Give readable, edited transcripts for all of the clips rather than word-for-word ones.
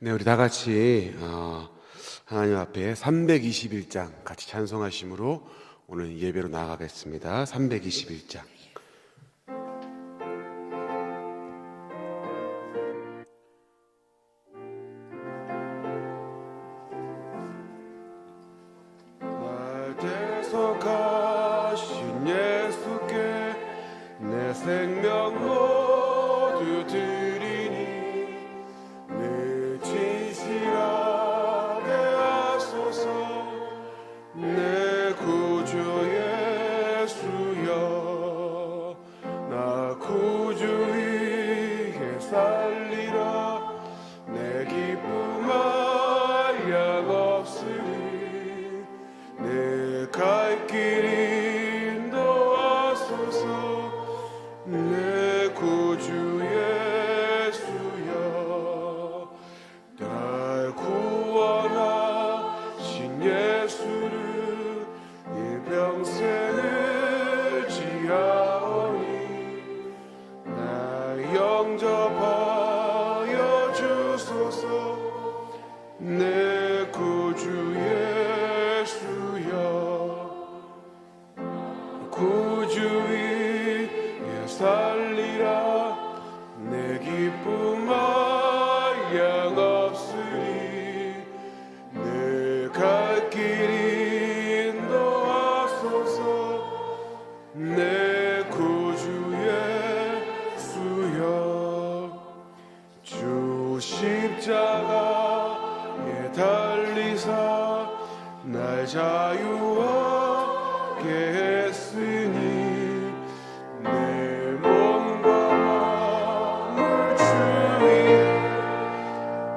네, 우리 다 같이 하나님 앞에 321장 같이 찬송하심으로 오늘 예배로 나아가겠습니다. 321장. 날 대속하신 예수께 내 생명 모두 드리니 내 구주 예수여, 나 구주 위에 살리라. 내 기쁨 한량 없으니 내 갈 길 인도하소서. 내 구주 예수여, 날 구원하신 예수를 평생을 지하오니 나 영접하여 주소서. 내 구주 예수여, 구주 위에 살리라. 내 기쁨 한량 없으니 내 갈 길이 내 구주 예수여, 주 십자가에 달리사 날 자유하게 했으니 내 몸과 마음을 주 위에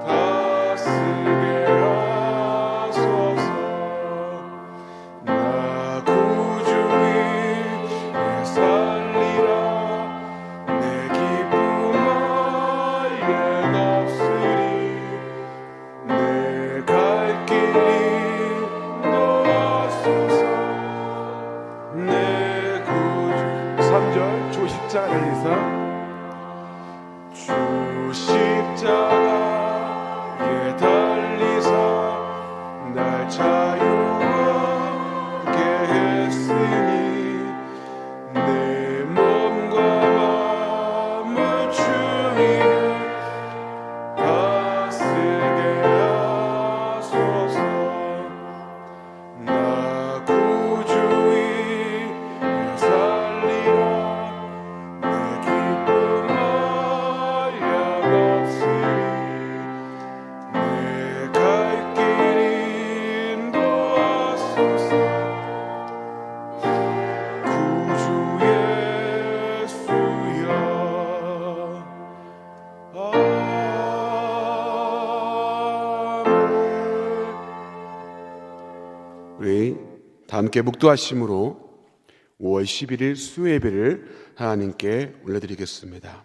다스리게 하소서. 나 구주 살리라. 내 기쁨 한량 없으니 내 갈 길 인도하소서. 내 구주 3절 주 십자가에서 주 십자가에 달리사 날 자유하게 했으니 내 몸과 마음을 주 위에 다스리게 하소서. 나 구주 위에 살리라. 내 기쁨 한량 없으니 내 갈 길 인도하소서. 우리 다 함께 묵도하심으로 5월 11일 수요예배를 하나님께 올려드리겠습니다.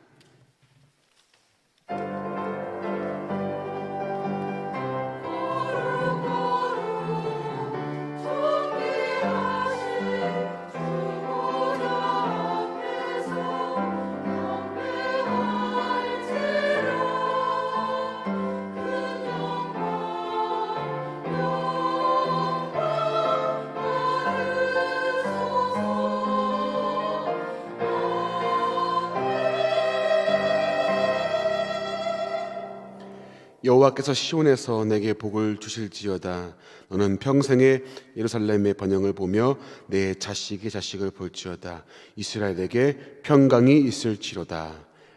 여호와께서 시온에서 내게 복을 주실지어다. 너는 평생에 예루살렘의 번영을 보며 내 자식의 자식을 볼지어다. 이스라엘에게 평강이 있을지로다.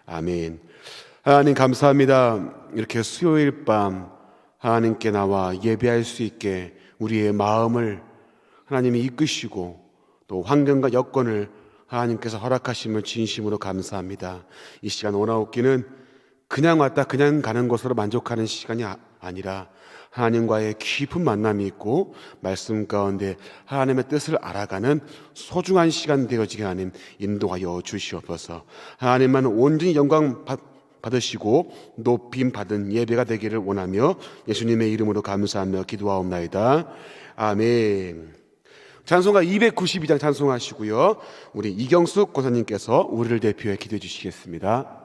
아멘. 하나님 감사합니다. 이렇게 수요일 밤 하나님께 나와 예배할 수 있게 우리의 마음을 하나님이 이끄시고 또 환경과 여건을 하나님께서 허락하심을 진심으로 감사합니다. 이 시간 오나옵기는 그냥 왔다 그냥 가는 것으로 만족하는 시간이 아니라 하나님과의 깊은 만남이 있고 말씀 가운데 하나님의 뜻을 알아가는 소중한 시간 되어지게 하나님 인도하여 주시옵소서. 하나님만 온전히 영광 받으시고 높임 받은 예배가 되기를 원하며 예수님의 이름으로 감사하며 기도하옵나이다. 아멘. 찬송가 292장 찬송하시고요. 우리 이경숙 권사님께서 우리를 대표해 기도해 주시겠습니다.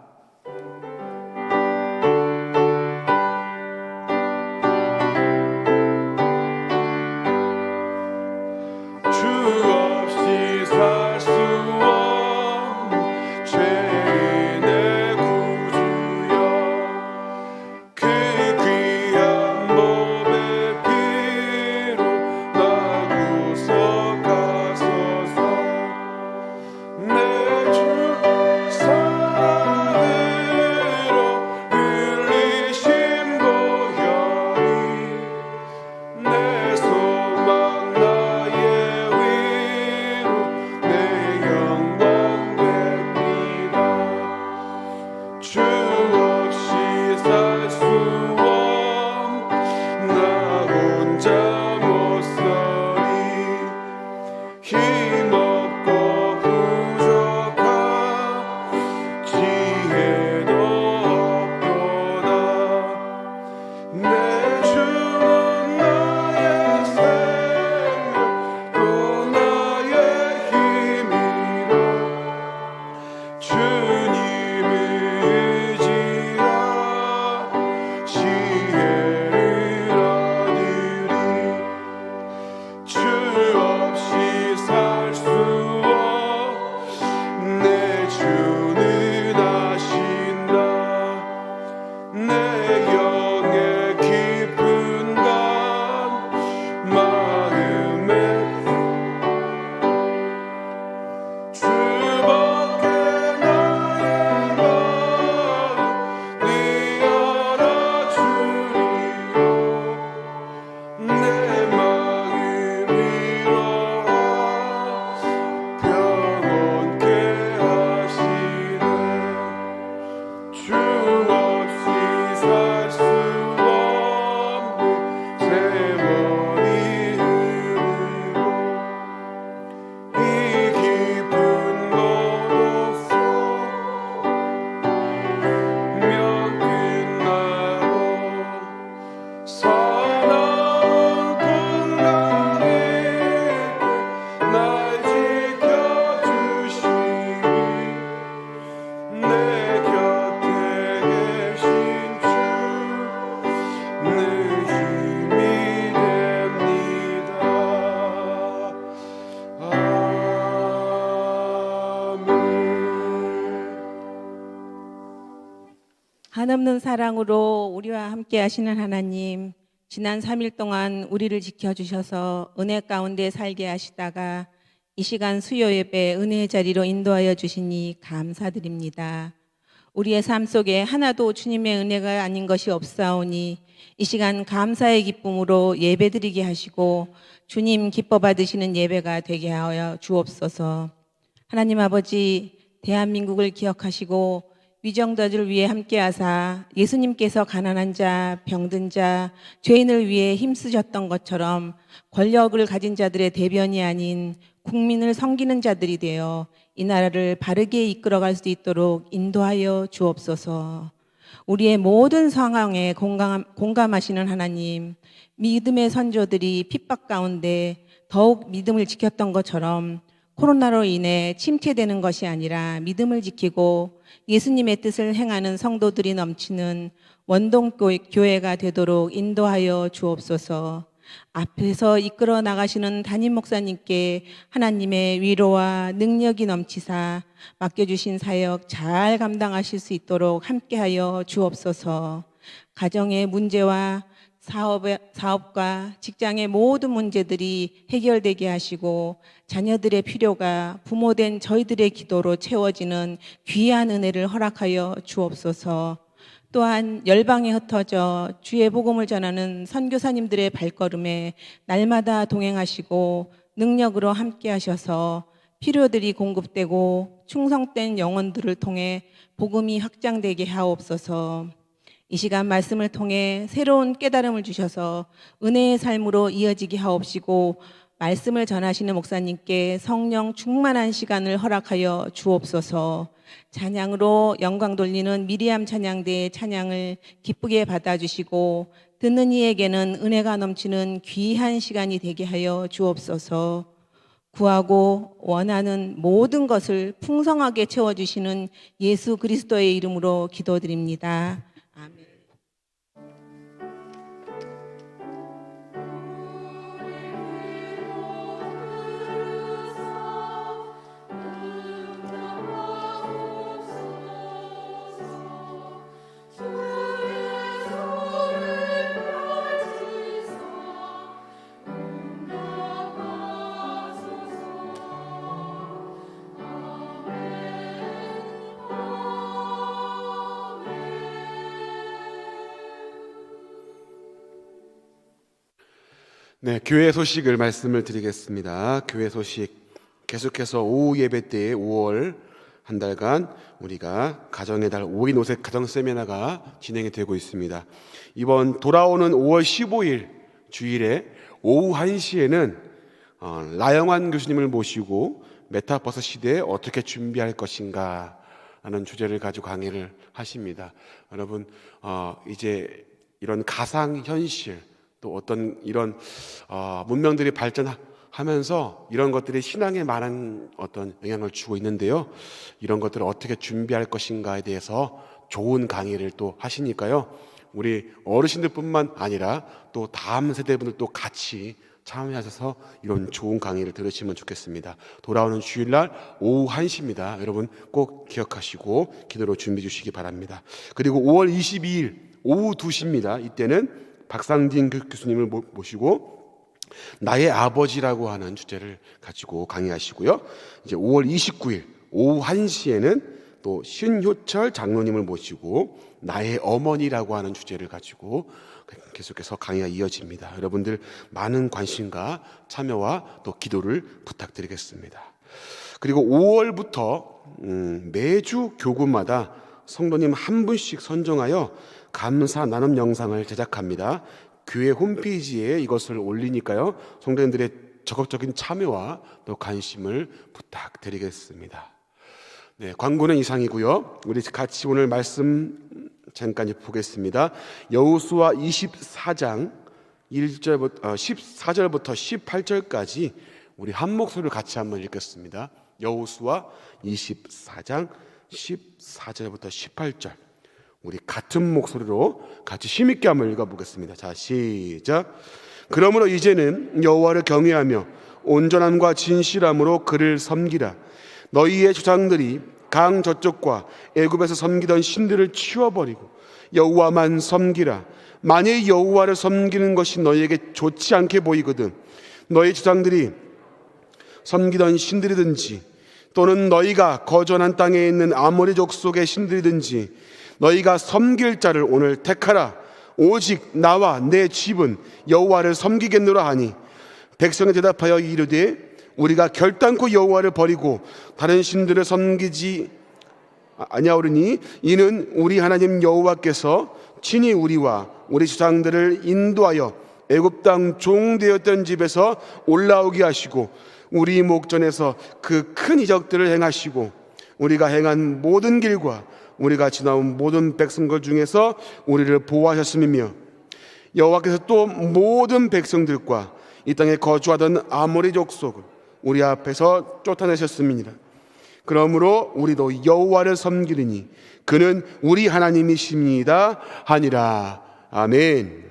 한없는 사랑으로 우리와 함께 하시는 하나님, 지난 3일 동안 우리를 지켜주셔서 은혜 가운데 살게 하시다가 이 시간 수요 예배 은혜의 자리로 인도하여 주시니 감사드립니다. 우리의 삶 속에 하나도 주님의 은혜가 아닌 것이 없사오니 이 시간 감사의 기쁨으로 예배드리게 하시고 주님 기뻐 받으시는 예배가 되게 하여 주옵소서. 하나님 아버지, 대한민국을 기억하시고 위정자들을 위해 함께하사 예수님께서 가난한 자, 병든 자, 죄인을 위해 힘쓰셨던 것처럼 권력을 가진 자들의 대변이 아닌 국민을 섬기는 자들이 되어 이 나라를 바르게 이끌어갈 수 있도록 인도하여 주옵소서. 우리의 모든 상황에 공감하시는 하나님, 믿음의 선조들이 핍박 가운데 더욱 믿음을 지켰던 것처럼 코로나로 인해 침체되는 것이 아니라 믿음을 지키고 예수님의 뜻을 행하는 성도들이 넘치는 원동교회가 되도록 인도하여 주옵소서. 앞에서 이끌어 나가시는 담임 목사님께 하나님의 위로와 능력이 넘치사 맡겨주신 사역 잘 감당하실 수 있도록 함께하여 주옵소서. 가정의 문제와 사업과 직장의 모든 문제들이 해결되게 하시고 자녀들의 필요가 부모된 저희들의 기도로 채워지는 귀한 은혜를 허락하여 주옵소서. 또한 열방에 흩어져 주의 복음을 전하는 선교사님들의 발걸음에 날마다 동행하시고 능력으로 함께 하셔서 필요들이 공급되고 충성된 영혼들을 통해 복음이 확장되게 하옵소서. 이 시간 말씀을 통해 새로운 깨달음을 주셔서 은혜의 삶으로 이어지게 하옵시고 말씀을 전하시는 목사님께 성령 충만한 시간을 허락하여 주옵소서. 찬양으로 영광 돌리는 미리암 찬양대의 찬양을 기쁘게 받아주시고 듣는 이에게는 은혜가 넘치는 귀한 시간이 되게 하여 주옵소서. 구하고 원하는 모든 것을 풍성하게 채워주시는 예수 그리스도의 이름으로 기도드립니다. 아멘. 네, 교회 소식을 말씀을 드리겠습니다. 교회 소식 계속해서 오후 예배 때에 5월 한 달간 우리가 가정의 달 5인 5색 가정 세미나가 진행이 되고 있습니다. 이번 돌아오는 5월 15일 주일에 오후 1시에는 라영환 교수님을 모시고 메타버스 시대에 어떻게 준비할 것인가 라는 주제를 가지고 강의를 하십니다. 여러분, 이제 이런 가상현실 또 어떤 이런 문명들이 발전하면서 이런 것들이 신앙에 많은 어떤 영향을 주고 있는데요. 이런 것들을 어떻게 준비할 것인가에 대해서 좋은 강의를 또 하시니까요. 우리 어르신들뿐만 아니라 또 다음 세대분들도 같이 참여하셔서 이런 좋은 강의를 들으시면 좋겠습니다. 돌아오는 주일날 오후 1시입니다. 여러분 꼭 기억하시고 기도로 준비해 주시기 바랍니다. 그리고 5월 22일 오후 2시입니다. 이때는 박상진 교수님을 모시고 나의 아버지라고 하는 주제를 가지고 강의하시고요. 이제 5월 29일 오후 1시에는 또 신효철 장로님을 모시고 나의 어머니라고 하는 주제를 가지고 계속해서 강의가 이어집니다. 여러분들 많은 관심과 참여와 또 기도를 부탁드리겠습니다. 그리고 5월부터 매주 교구마다 성도님 한 분씩 선정하여 감사 나눔 영상을 제작합니다. 교회 홈페이지에 이것을 올리니까요. 성도님들의 적극적인 참여와 또 관심을 부탁드리겠습니다. 네, 광고는 이상이고요. 우리 같이 오늘 말씀 잠깐 보겠습니다. 여호수아 24장 14절부터 18절까지 우리 한 목소리를 같이 한번 읽겠습니다. 여호수아 24장 14절부터 18절 우리 같은 목소리로 같이 힘있게 한번 읽어보겠습니다. 자, 시작. 그러므로 이제는 여호와를 경외하며 온전함과 진실함으로 그를 섬기라. 너희의 조상들이 강 저쪽과 애굽에서 섬기던 신들을 치워버리고 여호와만 섬기라. 만일 여호와를 섬기는 것이 너희에게 좋지 않게 보이거든 너희 조상들이 섬기던 신들이든지 또는 너희가 거주한 땅에 있는 아모리 족속의 신들이든지 너희가 섬길 자를 오늘 택하라. 오직 나와 내 집은 여호와를 섬기겠노라 하니 백성이 대답하여 이르되 우리가 결단코 여호와를 버리고 다른 신들을 섬기지 아니하오리니 이는 우리 하나님 여호와께서 친히 우리와 우리 조상들을 인도하여 애굽 땅 종되었던 집에서 올라오게 하시고 우리 목전에서 그 큰 이적들을 행하시고 우리가 행한 모든 길과 우리가 지나온 모든 백성들 중에서 우리를 보호하셨음이며 여호와께서 또 모든 백성들과 이 땅에 거주하던 아모리 족속을 우리 앞에서 쫓아내셨음이니라. 그러므로 우리도 여호와를 섬기리니 그는 우리 하나님이십니다 하니라. 아멘.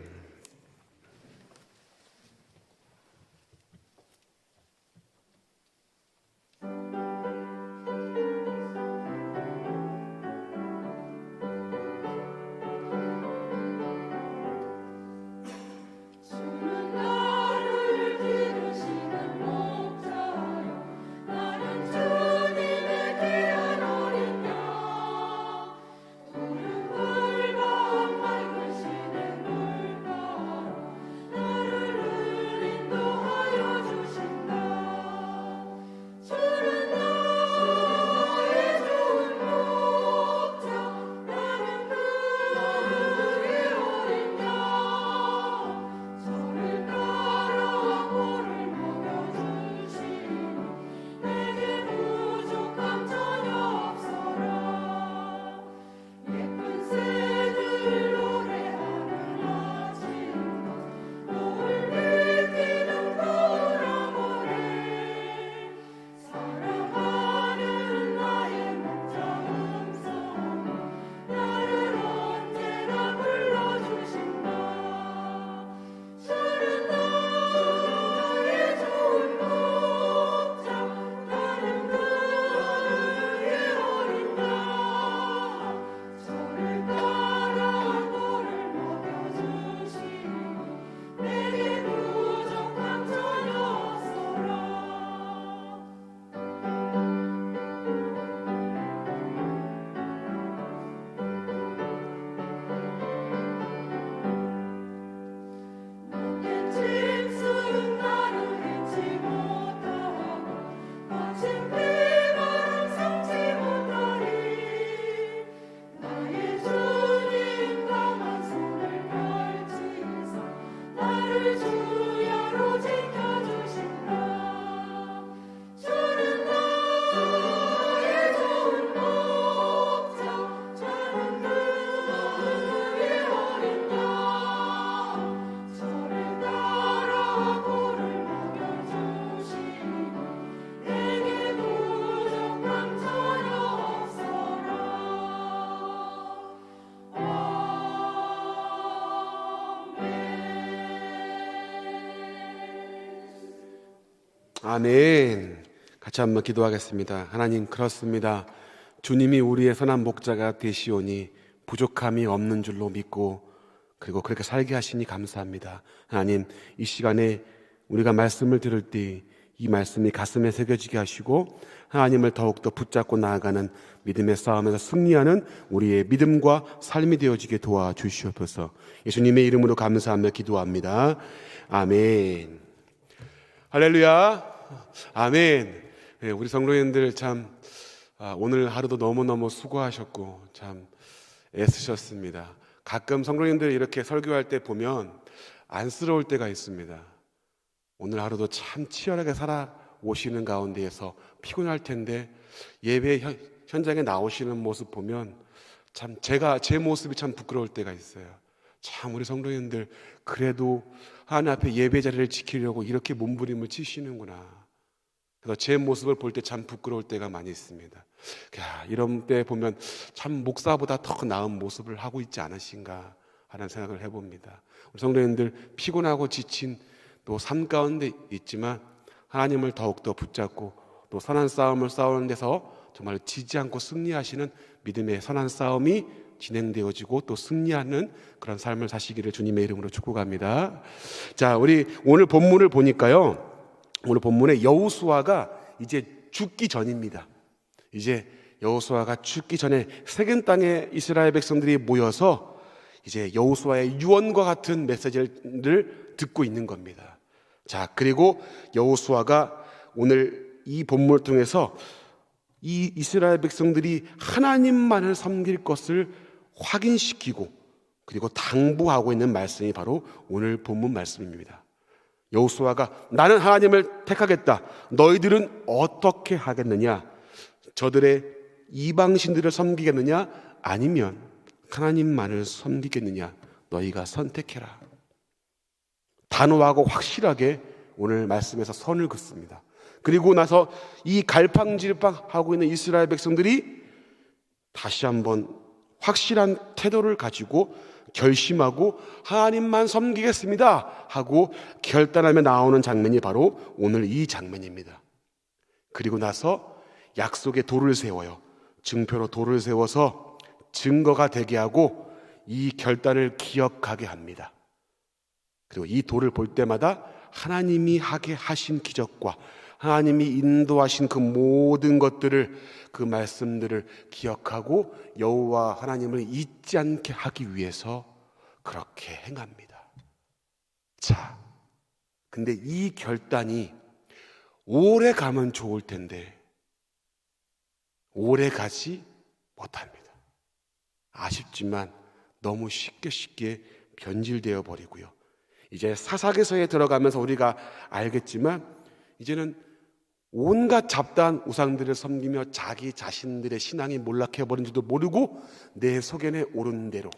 아멘. 같이 한번 기도하겠습니다. 하나님, 그렇습니다. 주님이 우리의 선한 목자가 되시오니 부족함이 없는 줄로 믿고 그리고 그렇게 살게 하시니 감사합니다. 하나님, 이 시간에 우리가 말씀을 들을 때 이 말씀이 가슴에 새겨지게 하시고 하나님을 더욱더 붙잡고 나아가는 믿음의 싸움에서 승리하는 우리의 믿음과 삶이 되어지게 도와주시옵소서. 예수님의 이름으로 감사하며 기도합니다. 아멘. 할렐루야. 아멘. 네, 우리 성도님들 참 오늘 하루도 너무너무 수고하셨고 참 애쓰셨습니다. 가끔 성도님들 이렇게 설교할 때 보면 안쓰러울 때가 있습니다. 오늘 하루도 참 치열하게 살아오시는 가운데에서 피곤할 텐데 예배 현장에 나오시는 모습 보면 참 제 모습이 참 부끄러울 때가 있어요. 참 우리 성도님들 그래도 하나님 앞에 예배 자리를 지키려고 이렇게 몸부림을 치시는구나. 그래서 제 모습을 볼 때 참 부끄러울 때가 많이 있습니다. 이런 때 보면 참 목사보다 더 나은 모습을 하고 있지 않으신가 하는 생각을 해봅니다. 우리 성도님들 피곤하고 지친 또 삶 가운데 있지만 하나님을 더욱더 붙잡고 또 선한 싸움을 싸우는 데서 정말 지지 않고 승리하시는 믿음의 선한 싸움이 진행되어지고 또 승리하는 그런 삶을 사시기를 주님의 이름으로 축복합니다. 자, 우리 오늘 본문을 보니까요, 오늘 본문에 여호수아가 이제 죽기 전입니다. 이제 여호수아가 죽기 전에 세겜 땅에 이스라엘 백성들이 모여서 이제 여호수아의 유언과 같은 메시지를 듣고 있는 겁니다. 자, 그리고 여호수아가 오늘 이 본문을 통해서 이 이스라엘 백성들이 하나님만을 섬길 것을 확인시키고 그리고 당부하고 있는 말씀이 바로 오늘 본문 말씀입니다. 여호수아가 나는 하나님을 택하겠다. 너희들은 어떻게 하겠느냐? 저들의 이방신들을 섬기겠느냐? 아니면 하나님만을 섬기겠느냐? 너희가 선택해라. 단호하고 확실하게 오늘 말씀에서 선을 긋습니다. 그리고 나서 이 갈팡질팡하고 있는 이스라엘 백성들이 다시 한번 확실한 태도를 가지고 결심하고 하나님만 섬기겠습니다 하고 결단하며 나오는 장면이 바로 오늘 이 장면입니다. 그리고 나서 약속의 돌을 세워요. 증표로 돌을 세워서 증거가 되게 하고 이 결단을 기억하게 합니다. 그리고 이 돌을 볼 때마다 하나님이 하게 하신 기적과 하나님이 인도하신 그 모든 것들을, 그 말씀들을 기억하고 여호와 하나님을 잊지 않게 하기 위해서 그렇게 행합니다. 자, 근데 이 결단이 오래 가면 좋을 텐데 오래 가지 못합니다. 아쉽지만 너무 쉽게 변질되어 버리고요. 이제 사사기서에 들어가면서 우리가 알겠지만 이제는 온갖 잡다한 우상들을 섬기며 자기 자신들의 신앙이 몰락해버린지도 모르고 내 소견에 오른 대로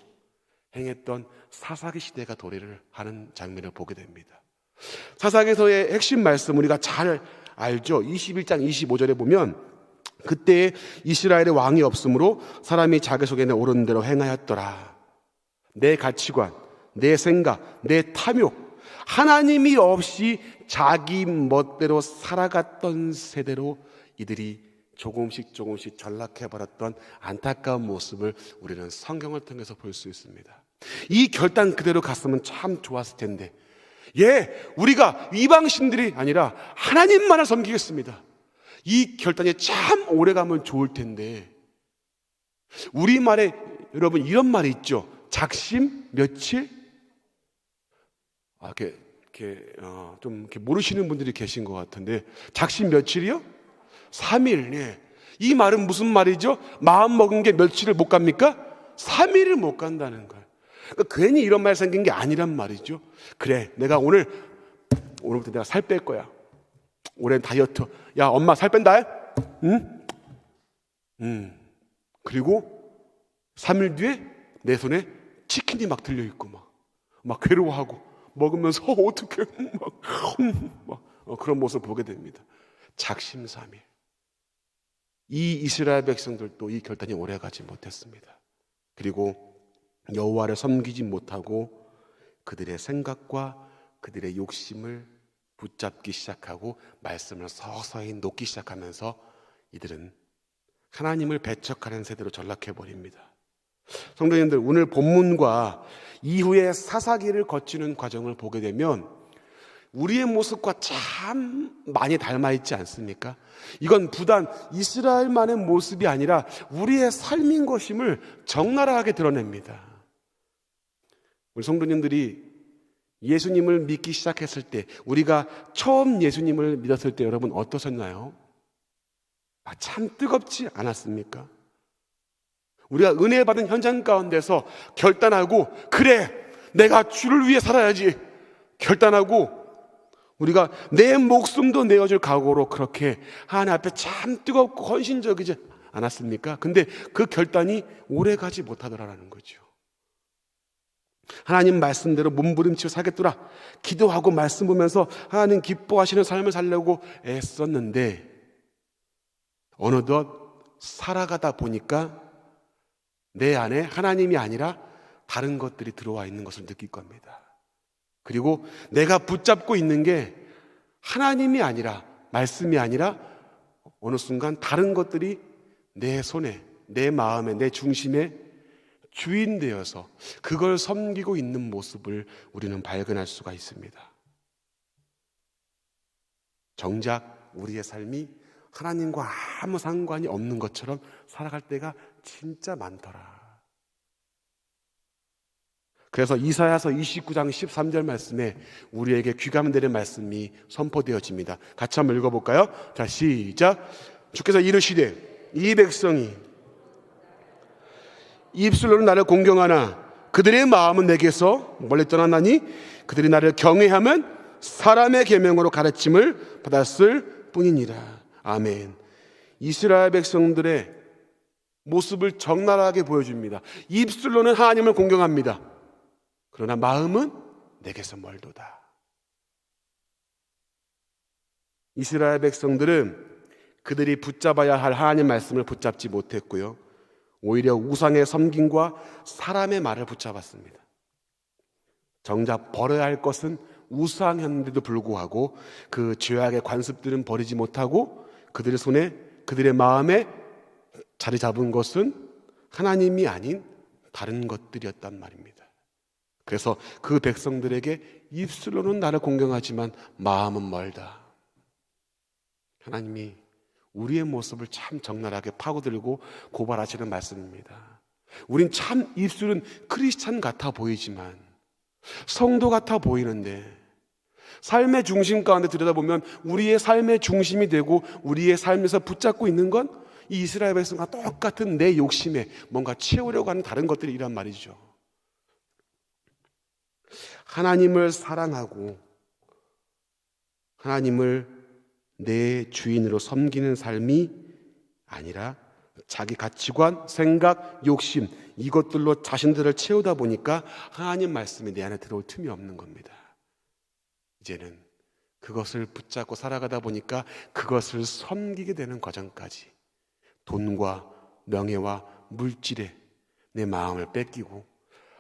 행했던 사사기 시대가 도래를 하는 장면을 보게 됩니다. 사사기서의 핵심 말씀 우리가 잘 알죠. 21장 25절에 보면 그때에 이스라엘의 왕이 없으므로 사람이 자기 속에 오른 대로 행하였더라. 내 가치관, 내 생각, 내 탐욕, 하나님이 없이 자기 멋대로 살아갔던 세대로 이들이 조금씩 전락해버렸던 안타까운 모습을 우리는 성경을 통해서 볼 수 있습니다. 이 결단 그대로 갔으면 참 좋았을 텐데, 우리가 이방신들이 아니라 하나님만을 섬기겠습니다. 이 결단이 참 오래가면 좋을 텐데, 우리말에 여러분 이런 말이 있죠. 작심 며칠? 좀 이렇게 모르시는 분들이 계신 것 같은데, 작심 며칠이요? 3일. 예. 이 말은 무슨 말이죠? 마음 먹은 게 며칠을 못 갑니까? 3일을 못 간다는 거예요. 그러니까 괜히 이런 말 생긴 게 아니란 말이죠. 그래, 내가 오늘부터 내가 살 뺄 거야. 올해는 다이어트. 야, 엄마 살 뺀다. 응? 그리고 3일 뒤에 내 손에 치킨이 막 들려 있고 막 괴로워하고 먹으면서 어떻게 그런 모습을 보게 됩니다. 작심삼일. 이 이스라엘 백성들도 이 결단이 오래가지 못했습니다. 그리고 여호와를 섬기지 못하고 그들의 생각과 그들의 욕심을 붙잡기 시작하고 말씀을 서서히 놓기 시작하면서 이들은 하나님을 배척하는 세대로 전락해버립니다. 성도님들, 오늘 본문과 이후에 사사기를 거치는 과정을 보게 되면 우리의 모습과 참 많이 닮아 있지 않습니까? 이건 부단 이스라엘만의 모습이 아니라 우리의 삶인 것임을 적나라하게 드러냅니다. 우리 성도님들이 예수님을 믿기 시작했을 때, 우리가 처음 예수님을 믿었을 때 여러분 어떠셨나요? 참 뜨겁지 않았습니까? 우리가 은혜 받은 현장 가운데서 결단하고, 그래, 내가 주를 위해 살아야지 결단하고, 우리가 내 목숨도 내어줄 각오로 그렇게 하나님 앞에 참 뜨겁고 헌신적이지 않았습니까? 근데 그 결단이 오래가지 못하더라라는 거죠. 하나님 말씀대로 몸부림치고 살겠더라, 기도하고 말씀 보면서 하나님 기뻐하시는 삶을 살려고 애썼는데 어느덧 살아가다 보니까 내 안에 하나님이 아니라 다른 것들이 들어와 있는 것을 느낄 겁니다. 그리고 내가 붙잡고 있는 게 하나님이 아니라, 말씀이 아니라 어느 순간 다른 것들이 내 손에, 내 마음에, 내 중심에 주인 되어서 그걸 섬기고 있는 모습을 우리는 발견할 수가 있습니다. 정작 우리의 삶이 하나님과 아무 상관이 없는 것처럼 살아갈 때가 진짜 많더라. 그래서 이사야서 29장 13절 말씀에 우리에게 귀감되는 말씀이 선포되어집니다. 같이 한번 읽어볼까요? 자, 시작. 주께서 이르시되 이 백성이 입술로는 나를 공경하나 그들의 마음은 내게서 멀리 떠나나니 그들이 나를 경외하면 사람의 계명으로 가르침을 받았을 뿐이니라. 아멘. 이스라엘 백성들의 모습을 적나라하게 보여줍니다. 입술로는 하나님을 공경합니다. 그러나 마음은 내게서 멀도다. 이스라엘 백성들은 그들이 붙잡아야 할 하나님 말씀을 붙잡지 못했고요, 오히려 우상의 섬김과 사람의 말을 붙잡았습니다. 정작 버려야 할 것은 우상이었는데도 불구하고 그 죄악의 관습들은 버리지 못하고 그들의 손에, 그들의 마음에 자리 잡은 것은 하나님이 아닌 다른 것들이었단 말입니다. 그래서 그 백성들에게 입술로는 나를 공경하지만 마음은 멀다. 하나님이 우리의 모습을 참 적나라하게 파고들고 고발하시는 말씀입니다. 우린 참 입술은 크리스찬 같아 보이지만, 성도 같아 보이는데 삶의 중심 가운데 들여다보면 우리의 삶의 중심이 되고 우리의 삶에서 붙잡고 있는 건 이 이스라엘 백성과 똑같은 내 욕심에 뭔가 채우려고 하는 다른 것들이란 말이죠. 하나님을 사랑하고 하나님을 내 주인으로 섬기는 삶이 아니라 자기 가치관, 생각, 욕심, 이것들로 자신들을 채우다 보니까 하나님 말씀이 내 안에 들어올 틈이 없는 겁니다. 이제는 그것을 붙잡고 살아가다 보니까 그것을 섬기게 되는 과정까지 돈과 명예와 물질에 내 마음을 뺏기고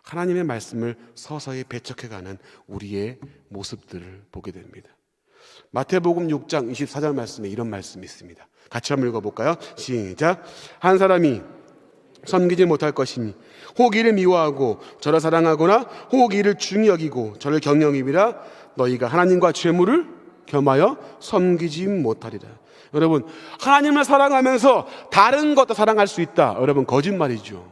하나님의 말씀을 서서히 배척해가는 우리의 모습들을 보게 됩니다. 마태복음 6장 24절 말씀에 이런 말씀이 있습니다. 같이 한번 읽어볼까요? 시작. 한 사람이 섬기지 못할 것이니 혹 이를 미워하고 저를 사랑하거나 혹 이를 중히 여기고 저를 경영이라 너희가 하나님과 재물을 겸하여 섬기지 못하리라. 여러분, 하나님을 사랑하면서 다른 것도 사랑할 수 있다, 여러분, 거짓말이죠.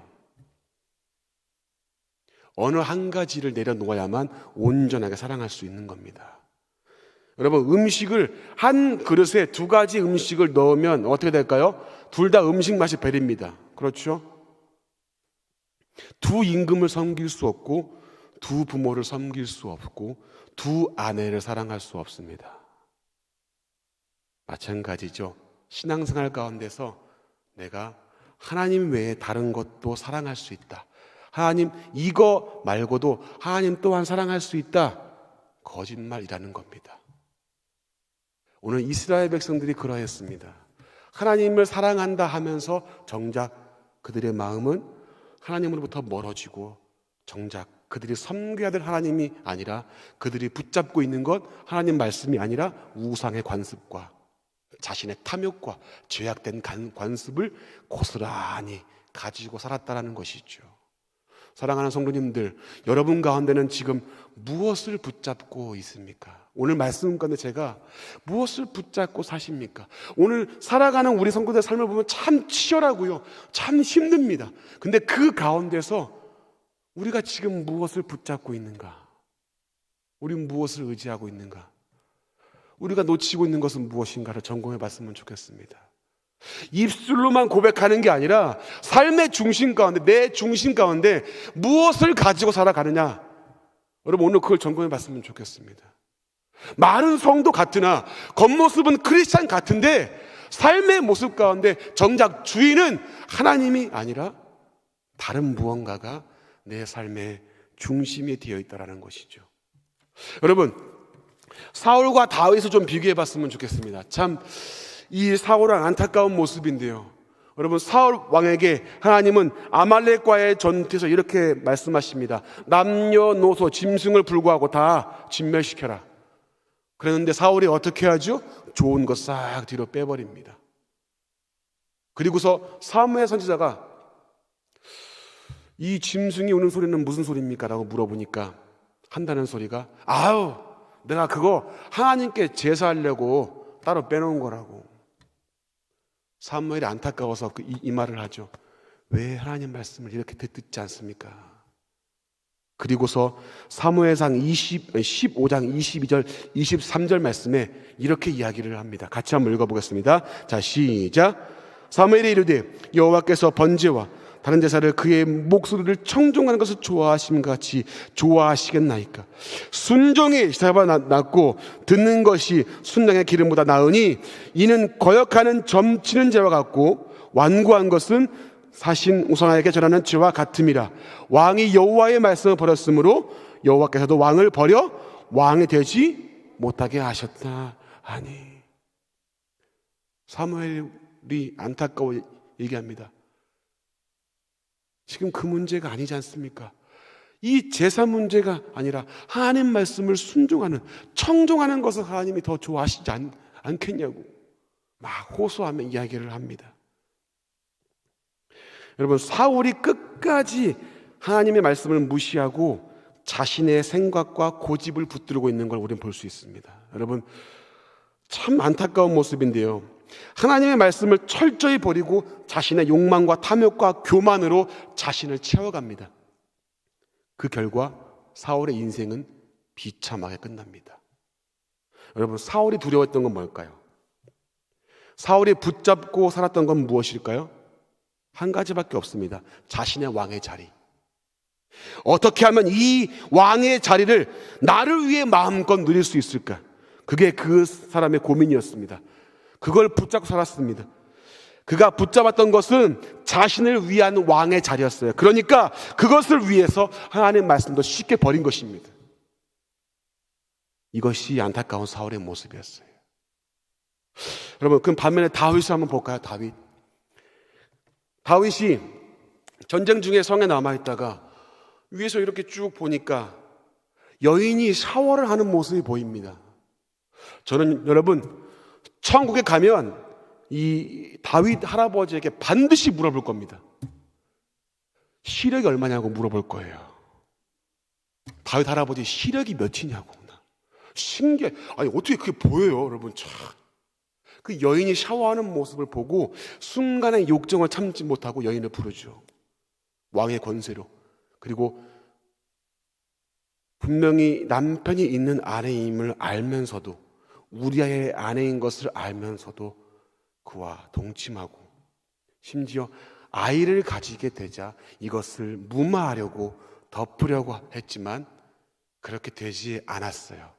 어느 한 가지를 내려놓아야만 온전하게 사랑할 수 있는 겁니다. 여러분, 음식을 한 그릇에 두 가지 음식을 넣으면 어떻게 될까요? 둘 다 음식 맛이 배립니다. 그렇죠? 두 임금을 섬길 수 없고 두 부모를 섬길 수 없고 두 아내를 사랑할 수 없습니다. 마찬가지죠. 신앙생활 가운데서 내가 하나님 외에 다른 것도 사랑할 수 있다, 하나님 이거 말고도 하나님 또한 사랑할 수 있다, 거짓말이라는 겁니다. 오늘 이스라엘 백성들이 그러했습니다. 하나님을 사랑한다 하면서 정작 그들의 마음은 하나님으로부터 멀어지고 정작 그들이 섬겨야 될 하나님이 아니라 그들이 붙잡고 있는 것 하나님 말씀이 아니라 우상의 관습과 자신의 탐욕과 죄악된 관습을 고스란히 가지고 살았다는 것이죠. 사랑하는 성도님들, 여러분 가운데는 지금 무엇을 붙잡고 있습니까? 오늘 말씀 가운데 제가 무엇을 붙잡고 사십니까? 오늘 살아가는 우리 성도들의 삶을 보면 참 치열하고요, 참 힘듭니다. 근데 그 가운데서 우리가 지금 무엇을 붙잡고 있는가? 우리는 무엇을 의지하고 있는가? 우리가 놓치고 있는 것은 무엇인가를 점검해 봤으면 좋겠습니다. 입술로만 고백하는 게 아니라 삶의 중심 가운데, 내 중심 가운데 무엇을 가지고 살아가느냐, 여러분 오늘 그걸 점검해 봤으면 좋겠습니다. 말은 성도 같으나 겉모습은 크리스찬 같은데 삶의 모습 가운데 정작 주인은 하나님이 아니라 다른 무언가가 내 삶의 중심에 되어 있다는 것이죠. 여러분, 사울과 다윗을 좀 비교해 봤으면 좋겠습니다. 참 이 사울은 안타까운 모습인데요, 여러분, 사울 왕에게 하나님은 아말렉과의 전투에서 이렇게 말씀하십니다. 남녀노소 짐승을 불구하고 다 진멸시켜라. 그랬는데 사울이 어떻게 하죠? 좋은 것 싹 뒤로 빼버립니다. 그리고서 사무엘 선지자가 이 짐승이 우는 소리는 무슨 소리입니까? 라고 물어보니까 한다는 소리가 아유 내가 그거 하나님께 제사하려고 따로 빼놓은 거라고. 사무엘이 안타까워서 이 말을 하죠. 왜 하나님 말씀을 이렇게 듣지 않습니까? 그리고서 사무엘상 15장 22절 23절 말씀에 이렇게 이야기를 합니다. 같이 한번 읽어보겠습니다. 자, 시작. 사무엘이 이르되 여호와께서 번제와 다른 제사를 그의 목소리를 청종하는 것을 좋아하심 같이 좋아하시겠나이까. 순종이 제사보다 낫고 듣는 것이 순양의 기름보다 나으니 이는 거역하는 점치는 죄와 같고 완고한 것은 사신 우상에게 전하는 죄와 같음이라. 왕이 여호와의 말씀을 버렸으므로 여호와께서도 왕을 버려 왕이 되지 못하게 하셨다 하니. 사무엘이 안타까워 얘기합니다. 지금 그 문제가 아니지 않습니까? 이 제사 문제가 아니라 하나님 말씀을 순종하는, 청종하는 것을 하나님이 더 좋아하시지 않겠냐고 막 호소하며 이야기를 합니다. 여러분, 사울이 끝까지 하나님의 말씀을 무시하고 자신의 생각과 고집을 붙들고 있는 걸 우리는 볼 수 있습니다. 여러분, 참 안타까운 모습인데요. 하나님의 말씀을 철저히 버리고 자신의 욕망과 탐욕과 교만으로 자신을 채워갑니다. 그 결과 사울의 인생은 비참하게 끝납니다. 여러분, 사울이 두려웠던 건 뭘까요? 사울이 붙잡고 살았던 건 무엇일까요? 한 가지밖에 없습니다. 자신의 왕의 자리. 어떻게 하면 이 왕의 자리를 나를 위해 마음껏 누릴 수 있을까? 그게 그 사람의 고민이었습니다. 그걸 붙잡고 살았습니다. 그가 붙잡았던 것은 자신을 위한 왕의 자리였어요. 그러니까 그것을 위해서 하나님의 말씀도 쉽게 버린 것입니다. 이것이 안타까운 사울의 모습이었어요. 여러분, 그럼 반면에 다윗을 한번 볼까요? 다윗이 전쟁 중에 성에 남아있다가 위에서 이렇게 쭉 보니까 여인이 샤워를 하는 모습이 보입니다. 저는 여러분, 천국에 가면 이 다윗 할아버지에게 반드시 물어볼 겁니다. 시력이 얼마냐고 물어볼 거예요. 다윗 할아버지 시력이 몇이냐고. 신기해. 아니, 어떻게 그게 보여요, 여러분. 참. 그 여인이 샤워하는 모습을 보고 순간의 욕정을 참지 못하고 여인을 부르죠. 왕의 권세로. 그리고 분명히 남편이 있는 아내임을 알면서도, 우리아의 아내인 것을 알면서도 그와 동침하고 심지어 아이를 가지게 되자 이것을 무마하려고 덮으려고 했지만 그렇게 되지 않았어요.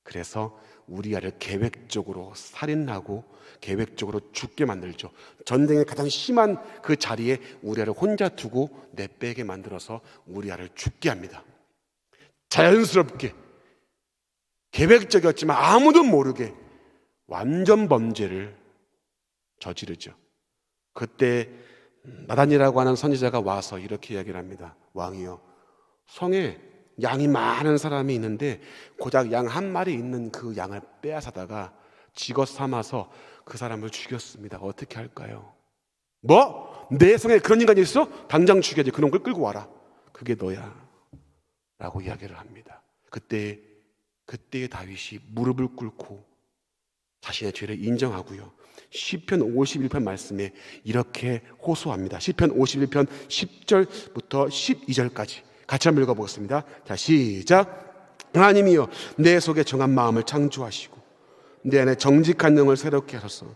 그래서 우리아를 계획적으로 살인하고 계획적으로 죽게 만들죠. 전쟁의 가장 심한 그 자리에 우리아를 혼자 두고 내빼게 만들어서 우리아를 죽게 합니다. 자연스럽게, 계획적이었지만 아무도 모르게 완전 범죄를 저지르죠. 그때 나단이라고 하는 선지자가 와서 이렇게 이야기를 합니다. 왕이여, 성에 양이 많은 사람이 있는데 고작 양 한 마리 있는 그 양을 빼앗아다가 직업 삼아서 그 사람을 죽였습니다. 어떻게 할까요? 뭐? 내 성에 그런 인간이 있어? 당장 죽여야지. 그놈 걸 끌고 와라. 그게 너야 라고 이야기를 합니다. 그때 다윗이 무릎을 꿇고 자신의 죄를 인정하고요, 시편 51편 말씀에 이렇게 호소합니다. 시편 51편 10절부터 12절까지 같이 한번 읽어보겠습니다. 자, 시작. 하나님이여, 내 속에 정한 마음을 창조하시고 내 안에 정직한 영을 새롭게 하소서.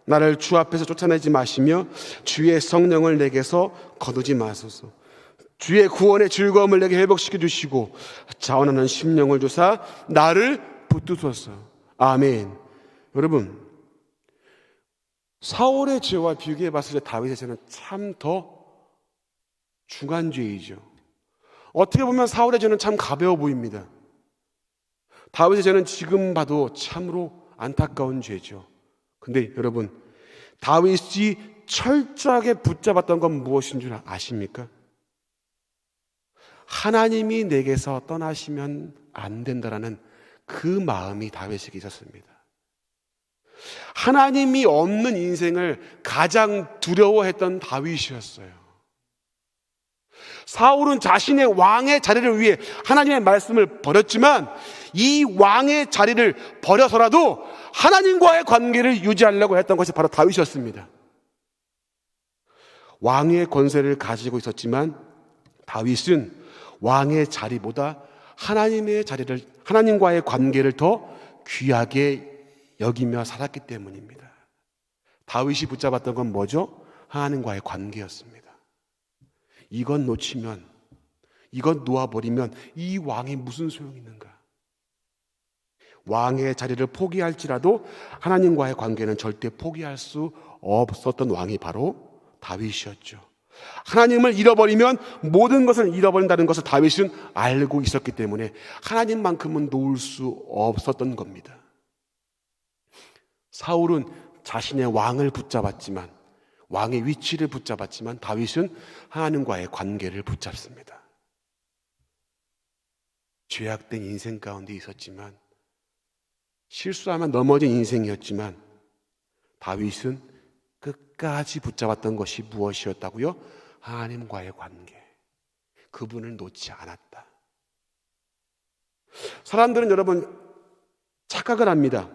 나를 주 앞에서 쫓아내지 마시며 주의 성령을 내게서 거두지 마소서. 주의 구원의 즐거움을 내게 회복시켜 주시고 자원하는 심령을 주사 나를 붙드소서. 아멘. 여러분, 사울의 죄와 비교해 봤을 때 다윗의 죄는 참 더 중한 죄이죠. 어떻게 보면 사울의 죄는 참 가벼워 보입니다. 다윗의 죄는 지금 봐도 참으로 안타까운 죄죠. 근데 여러분, 다윗이 철저하게 붙잡았던 건 무엇인 줄 아십니까? 하나님이 내게서 떠나시면 안 된다라는 그 마음이 다윗에게 있었습니다. 하나님이 없는 인생을 가장 두려워했던 다윗이었어요. 사울은 자신의 왕의 자리를 위해 하나님의 말씀을 버렸지만 이 왕의 자리를 버려서라도 하나님과의 관계를 유지하려고 했던 것이 바로 다윗이었습니다. 왕의 권세를 가지고 있었지만 다윗은 왕의 자리보다 하나님과의 관계를 더 귀하게 여기며 살았기 때문입니다. 다윗이 붙잡았던 건 뭐죠? 하나님과의 관계였습니다. 이건 놓치면, 이건 놓아버리면 이 왕이 무슨 소용이 있는가? 왕의 자리를 포기할지라도 하나님과의 관계는 절대 포기할 수 없었던 왕이 바로 다윗이었죠. 하나님을 잃어버리면 모든 것을 잃어버린다는 것을 다윗은 알고 있었기 때문에 하나님만큼은 놓을 수 없었던 겁니다. 사울은 자신의 왕을 붙잡았지만, 왕의 위치를 붙잡았지만 다윗은 하나님과의 관계를 붙잡습니다. 죄악된 인생 가운데 있었지만, 실수하면 넘어진 인생이었지만 다윗은 끝까지 붙잡았던 것이 무엇이었다고요? 하나님과의 관계. 그분을 놓지 않았다. 사람들은 여러분 착각을 합니다.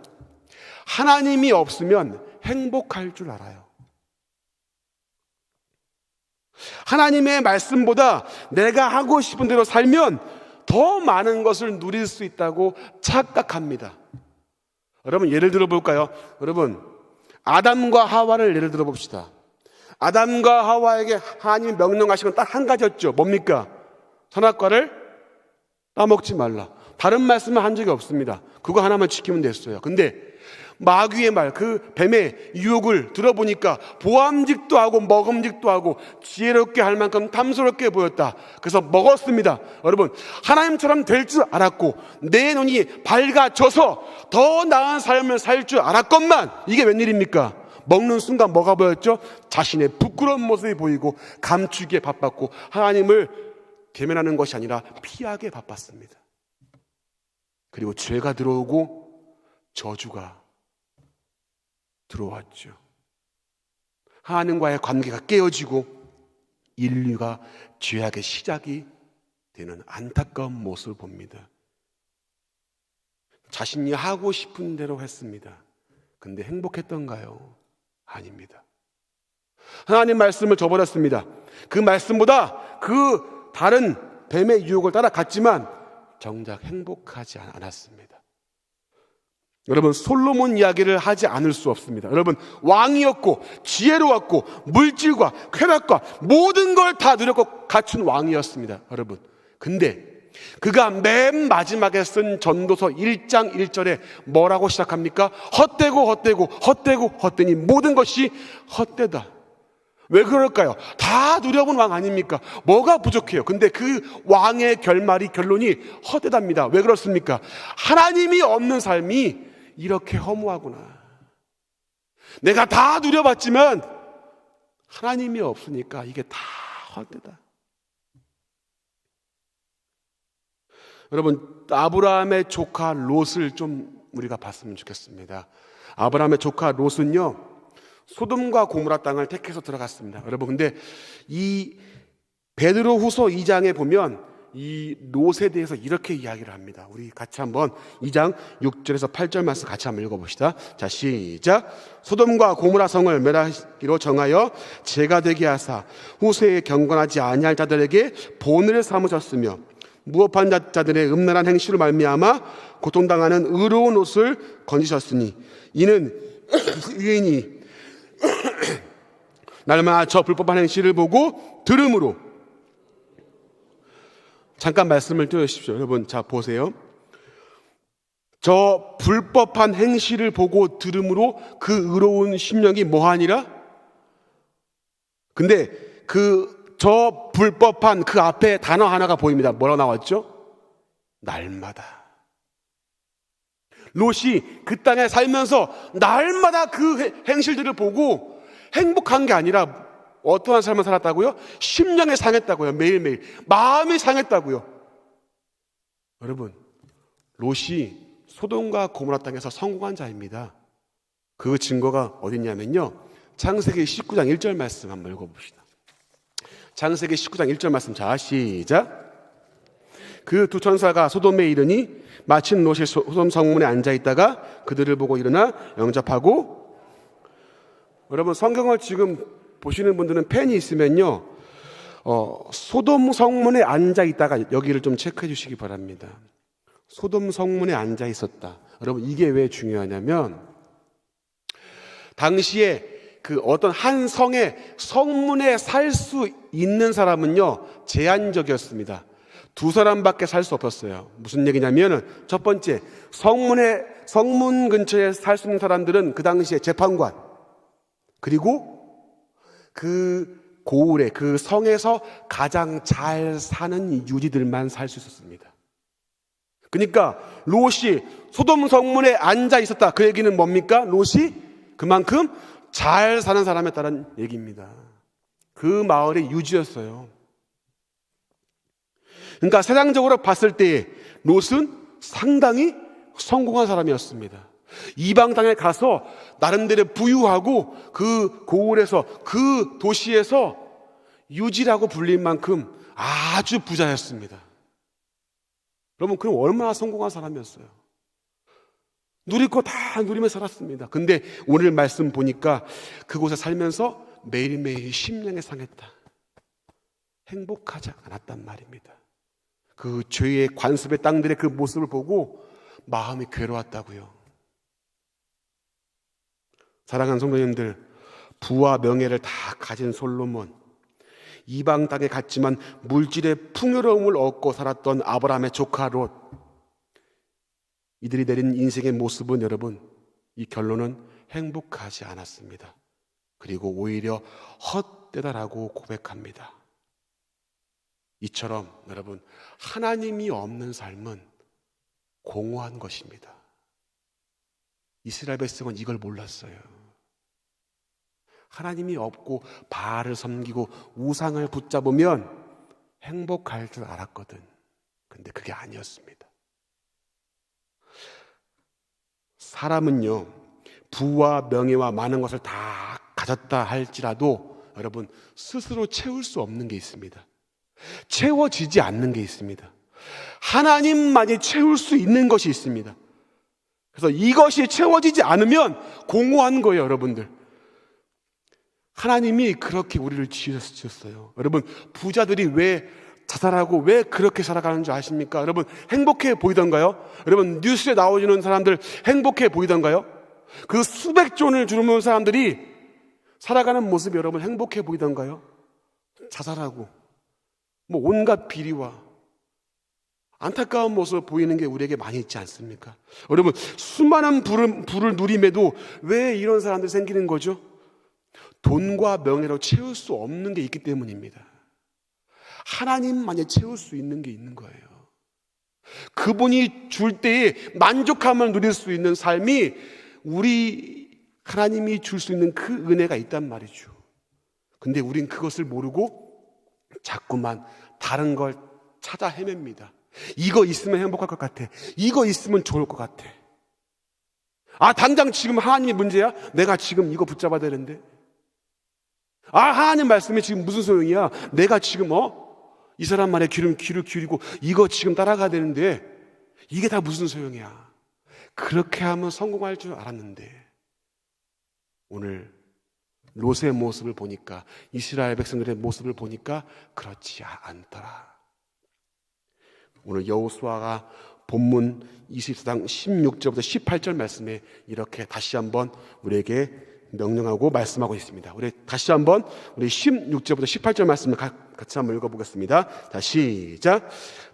하나님이 없으면 행복할 줄 알아요. 하나님의 말씀보다 내가 하고 싶은 대로 살면 더 많은 것을 누릴 수 있다고 착각합니다. 여러분 예를 들어 볼까요? 여러분 아담과 하와를 예를 들어 봅시다. 아담과 하와에게 하나님이 명령하신 건 딱 한 가지였죠. 뭡니까? 선악과를 따먹지 말라. 다른 말씀은 한 적이 없습니다. 그거 하나만 지키면 됐어요. 근데 마귀의 말, 그 뱀의 유혹을 들어보니까 보암직도 하고 먹음직도 하고 지혜롭게 할 만큼 탐스럽게 보였다. 그래서 먹었습니다. 여러분 하나님처럼 될 줄 알았고 내 눈이 밝아져서 더 나은 삶을 살 줄 알았건만 이게 웬일입니까? 먹는 순간 뭐가 보였죠? 자신의 부끄러운 모습이 보이고 감추기에 바빴고 하나님을 대면하는 것이 아니라 피하게 바빴습니다. 그리고 죄가 들어오고 저주가 들어왔죠. 하나님과의 관계가 깨어지고 인류가 죄악의 시작이 되는 안타까운 모습을 봅니다. 자신이 하고 싶은 대로 했습니다. 근데 행복했던가요? 아닙니다. 하나님 말씀을 저버렸습니다. 그 말씀보다 그 다른 뱀의 유혹을 따라갔지만 정작 행복하지 않았습니다. 여러분 솔로몬 이야기를 하지 않을 수 없습니다. 여러분 왕이었고 지혜로웠고 물질과 쾌락과 모든 걸 다 누렸고 갖춘 왕이었습니다. 여러분 근데 그가 맨 마지막에 쓴 전도서 1장 1절에 뭐라고 시작합니까? 헛되니 모든 것이 헛되다. 왜 그럴까요? 다 누려본 왕 아닙니까? 뭐가 부족해요? 근데 그 왕의 결론이 헛되답니다. 왜 그렇습니까? 하나님이 없는 삶이 이렇게 허무하구나. 내가 다 누려봤지만 하나님이 없으니까 이게 다 헛되다. 여러분 아브라함의 조카 롯을 좀 우리가 봤으면 좋겠습니다. 아브라함의 조카 롯은요 소돔과 고모라 땅을 택해서 들어갔습니다. 여러분 근데 이 베드로후서 2장에 보면 이 롯에 대해서 이렇게 이야기를 합니다. 우리 같이 한번 2장 6절에서 8절 말씀 같이 한번 읽어봅시다. 자 시작. 소돔과 고모라 성을 멸하기로 정하여 죄가 되게 하사 후세에 경건하지 아니할 자들에게 본을 삼으셨으며 무업한 자들의 음란한 행실로 말미암아 고통당하는 의로운 롯을 건지셨으니 이는 의인이 날마다 저 불법한 행실을 보고 들음으로. 잠깐 말씀을 들으십시오. 여러분 자 보세요. 저 불법한 행실을 보고 들음으로 그 의로운 심령이 뭐하니라? 근데 저 불법한 그 앞에 단어 하나가 보입니다. 뭐라고 나왔죠? 날마다. 롯이 그 땅에 살면서 날마다 그 행실들을 보고 행복한 게 아니라 어떠한 삶을 살았다고요? 심령이 상했다고요. 매일매일 마음이 상했다고요. 여러분 롯이 소돔과 고모라 땅에서 성공한 자입니다. 그 증거가 어딨냐면요, 창세기 19장 1절 말씀 한번 읽어봅시다. 창세기 19장 1절 말씀, 자 시작. 그 두 천사가 소돔에 이르니 마침 롯이 소돔 성문에 앉아있다가 그들을 보고 일어나 영접하고. 여러분, 성경을 지금 보시는 분들은 펜이 있으면요, 소돔 성문에 앉아있다가 여기를 좀 체크해 주시기 바랍니다. 소돔 성문에 앉아있었다. 여러분, 이게 왜 중요하냐면 당시에 그 어떤 한 성의 성문에 살 수 있는 사람은요 제한적이었습니다. 두 사람밖에 살 수 없었어요. 무슨 얘기냐면, 첫 번째, 성문 근처에 살 수 있는 사람들은 그 당시에 재판관, 그리고 그 고을에, 그 성에서 가장 잘 사는 유지들만 살 수 있었습니다. 그러니까 롯이 소돔 성문에 앉아 있었다. 그 얘기는 뭡니까? 롯이 그만큼 잘 사는 사람이었다는 얘기입니다. 그 마을의 유지였어요. 그러니까 세상적으로 봤을 때 롯은 상당히 성공한 사람이었습니다. 이방 땅에 가서 나름대로 부유하고 그 고을에서, 그 도시에서 유지라고 불릴 만큼 아주 부자였습니다. 여러분, 그럼 얼마나 성공한 사람이었어요? 누릴 거 다 누리면서 살았습니다. 근데 오늘 말씀 보니까 그곳에 살면서 매일매일 심령이 상했다. 행복하지 않았단 말입니다. 그 죄의 관습의 땅들의 그 모습을 보고 마음이 괴로웠다고요. 사랑하는 성도님들, 부와 명예를 다 가진 솔로몬, 이방 땅에 갔지만 물질의 풍요로움을 얻고 살았던 아브라함의 조카 롯, 이들이 내린 인생의 모습은, 여러분, 이 결론은 행복하지 않았습니다. 그리고 오히려 헛되다라고 고백합니다. 이처럼 여러분, 하나님이 없는 삶은 공허한 것입니다. 이스라엘 백성은 이걸 몰랐어요. 하나님이 없고 바알을 섬기고 우상을 붙잡으면 행복할 줄 알았거든. 근데 그게 아니었습니다. 사람은요, 부와 명예와 많은 것을 다 가졌다 할지라도 여러분, 스스로 채울 수 없는 게 있습니다. 채워지지 않는 게 있습니다. 하나님만이 채울 수 있는 것이 있습니다. 그래서 이것이 채워지지 않으면 공허한 거예요, 여러분들. 하나님이 그렇게 우리를 지으셨어요. 여러분, 부자들이 왜 자살하고 왜 그렇게 살아가는 줄 아십니까? 여러분, 행복해 보이던가요? 여러분, 뉴스에 나오는 사람들 행복해 보이던가요? 그 수백 존을 주는 사람들이 살아가는 모습이 여러분 행복해 보이던가요? 자살하고 뭐 온갖 비리와 안타까운 모습을 보이는 게 우리에게 많이 있지 않습니까? 여러분, 수많은 부를 누림에도 왜 이런 사람들이 생기는 거죠? 돈과 명예로 채울 수 없는 게 있기 때문입니다. 하나님만이 채울 수 있는 게 있는 거예요. 그분이 줄 때에 만족함을 누릴 수 있는 삶이, 우리 하나님이 줄 수 있는 그 은혜가 있단 말이죠. 근데 우린 그것을 모르고 자꾸만 다른 걸 찾아 헤맵니다. 이거 있으면 행복할 것 같아. 이거 있으면 좋을 것 같아. 당장 지금 하나님이 문제야? 내가 지금 이거 붙잡아야 되는데. 하나님 말씀이 지금 무슨 소용이야? 내가 지금 이 사람 말에 귀를 기울이고 이거 지금 따라가야 되는데 이게 다 무슨 소용이야? 그렇게 하면 성공할 줄 알았는데 오늘 롯의 모습을 보니까, 이스라엘 백성들의 모습을 보니까 그렇지 않더라. 오늘 여호수아가 본문 24장 16절부터 18절 말씀에 이렇게 다시 한번 우리에게 명령하고 말씀하고 있습니다. 우리 다시 한번 우리 16절부터 18절 말씀을 같이 한번 읽어보겠습니다. 자, 시작.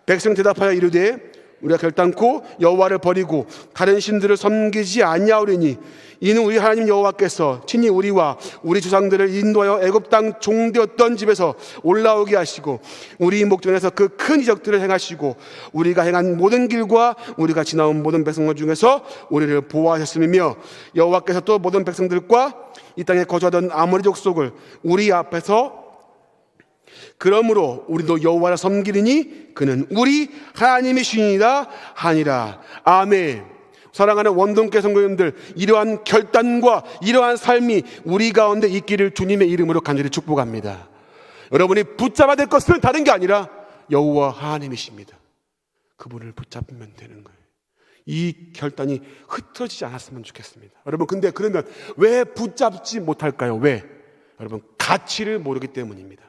백성 대답하여 이르되 우리가 결단코 여호와를 버리고 다른 신들을 섬기지 아니하오리니 이는 우리 하나님 여호와께서 친히 우리와 우리 조상들을 인도하여 애굽 땅 종되었던 집에서 올라오게 하시고 우리 목전에서 그 큰 이적들을 행하시고 우리가 행한 모든 길과 우리가 지나온 모든 백성들 중에서 우리를 보호하셨음이며 여호와께서 또 모든 백성들과 이 땅에 거주하던 아모리 족속을 우리 앞에서, 그러므로 우리도 여호와를 섬기리니 그는 우리 하나님이시니라 하니라. 아멘. 사랑하는 원동교회 성도님들, 이러한 결단과 이러한 삶이 우리 가운데 있기를 주님의 이름으로 간절히 축복합니다. 여러분이 붙잡아야 될 것은 다른 게 아니라 여호와 하나님이십니다. 그분을 붙잡으면 되는 거예요. 이 결단이 흐트러지지 않았으면 좋겠습니다. 여러분, 근데 그러면 왜 붙잡지 못할까요? 왜? 여러분, 가치를 모르기 때문입니다.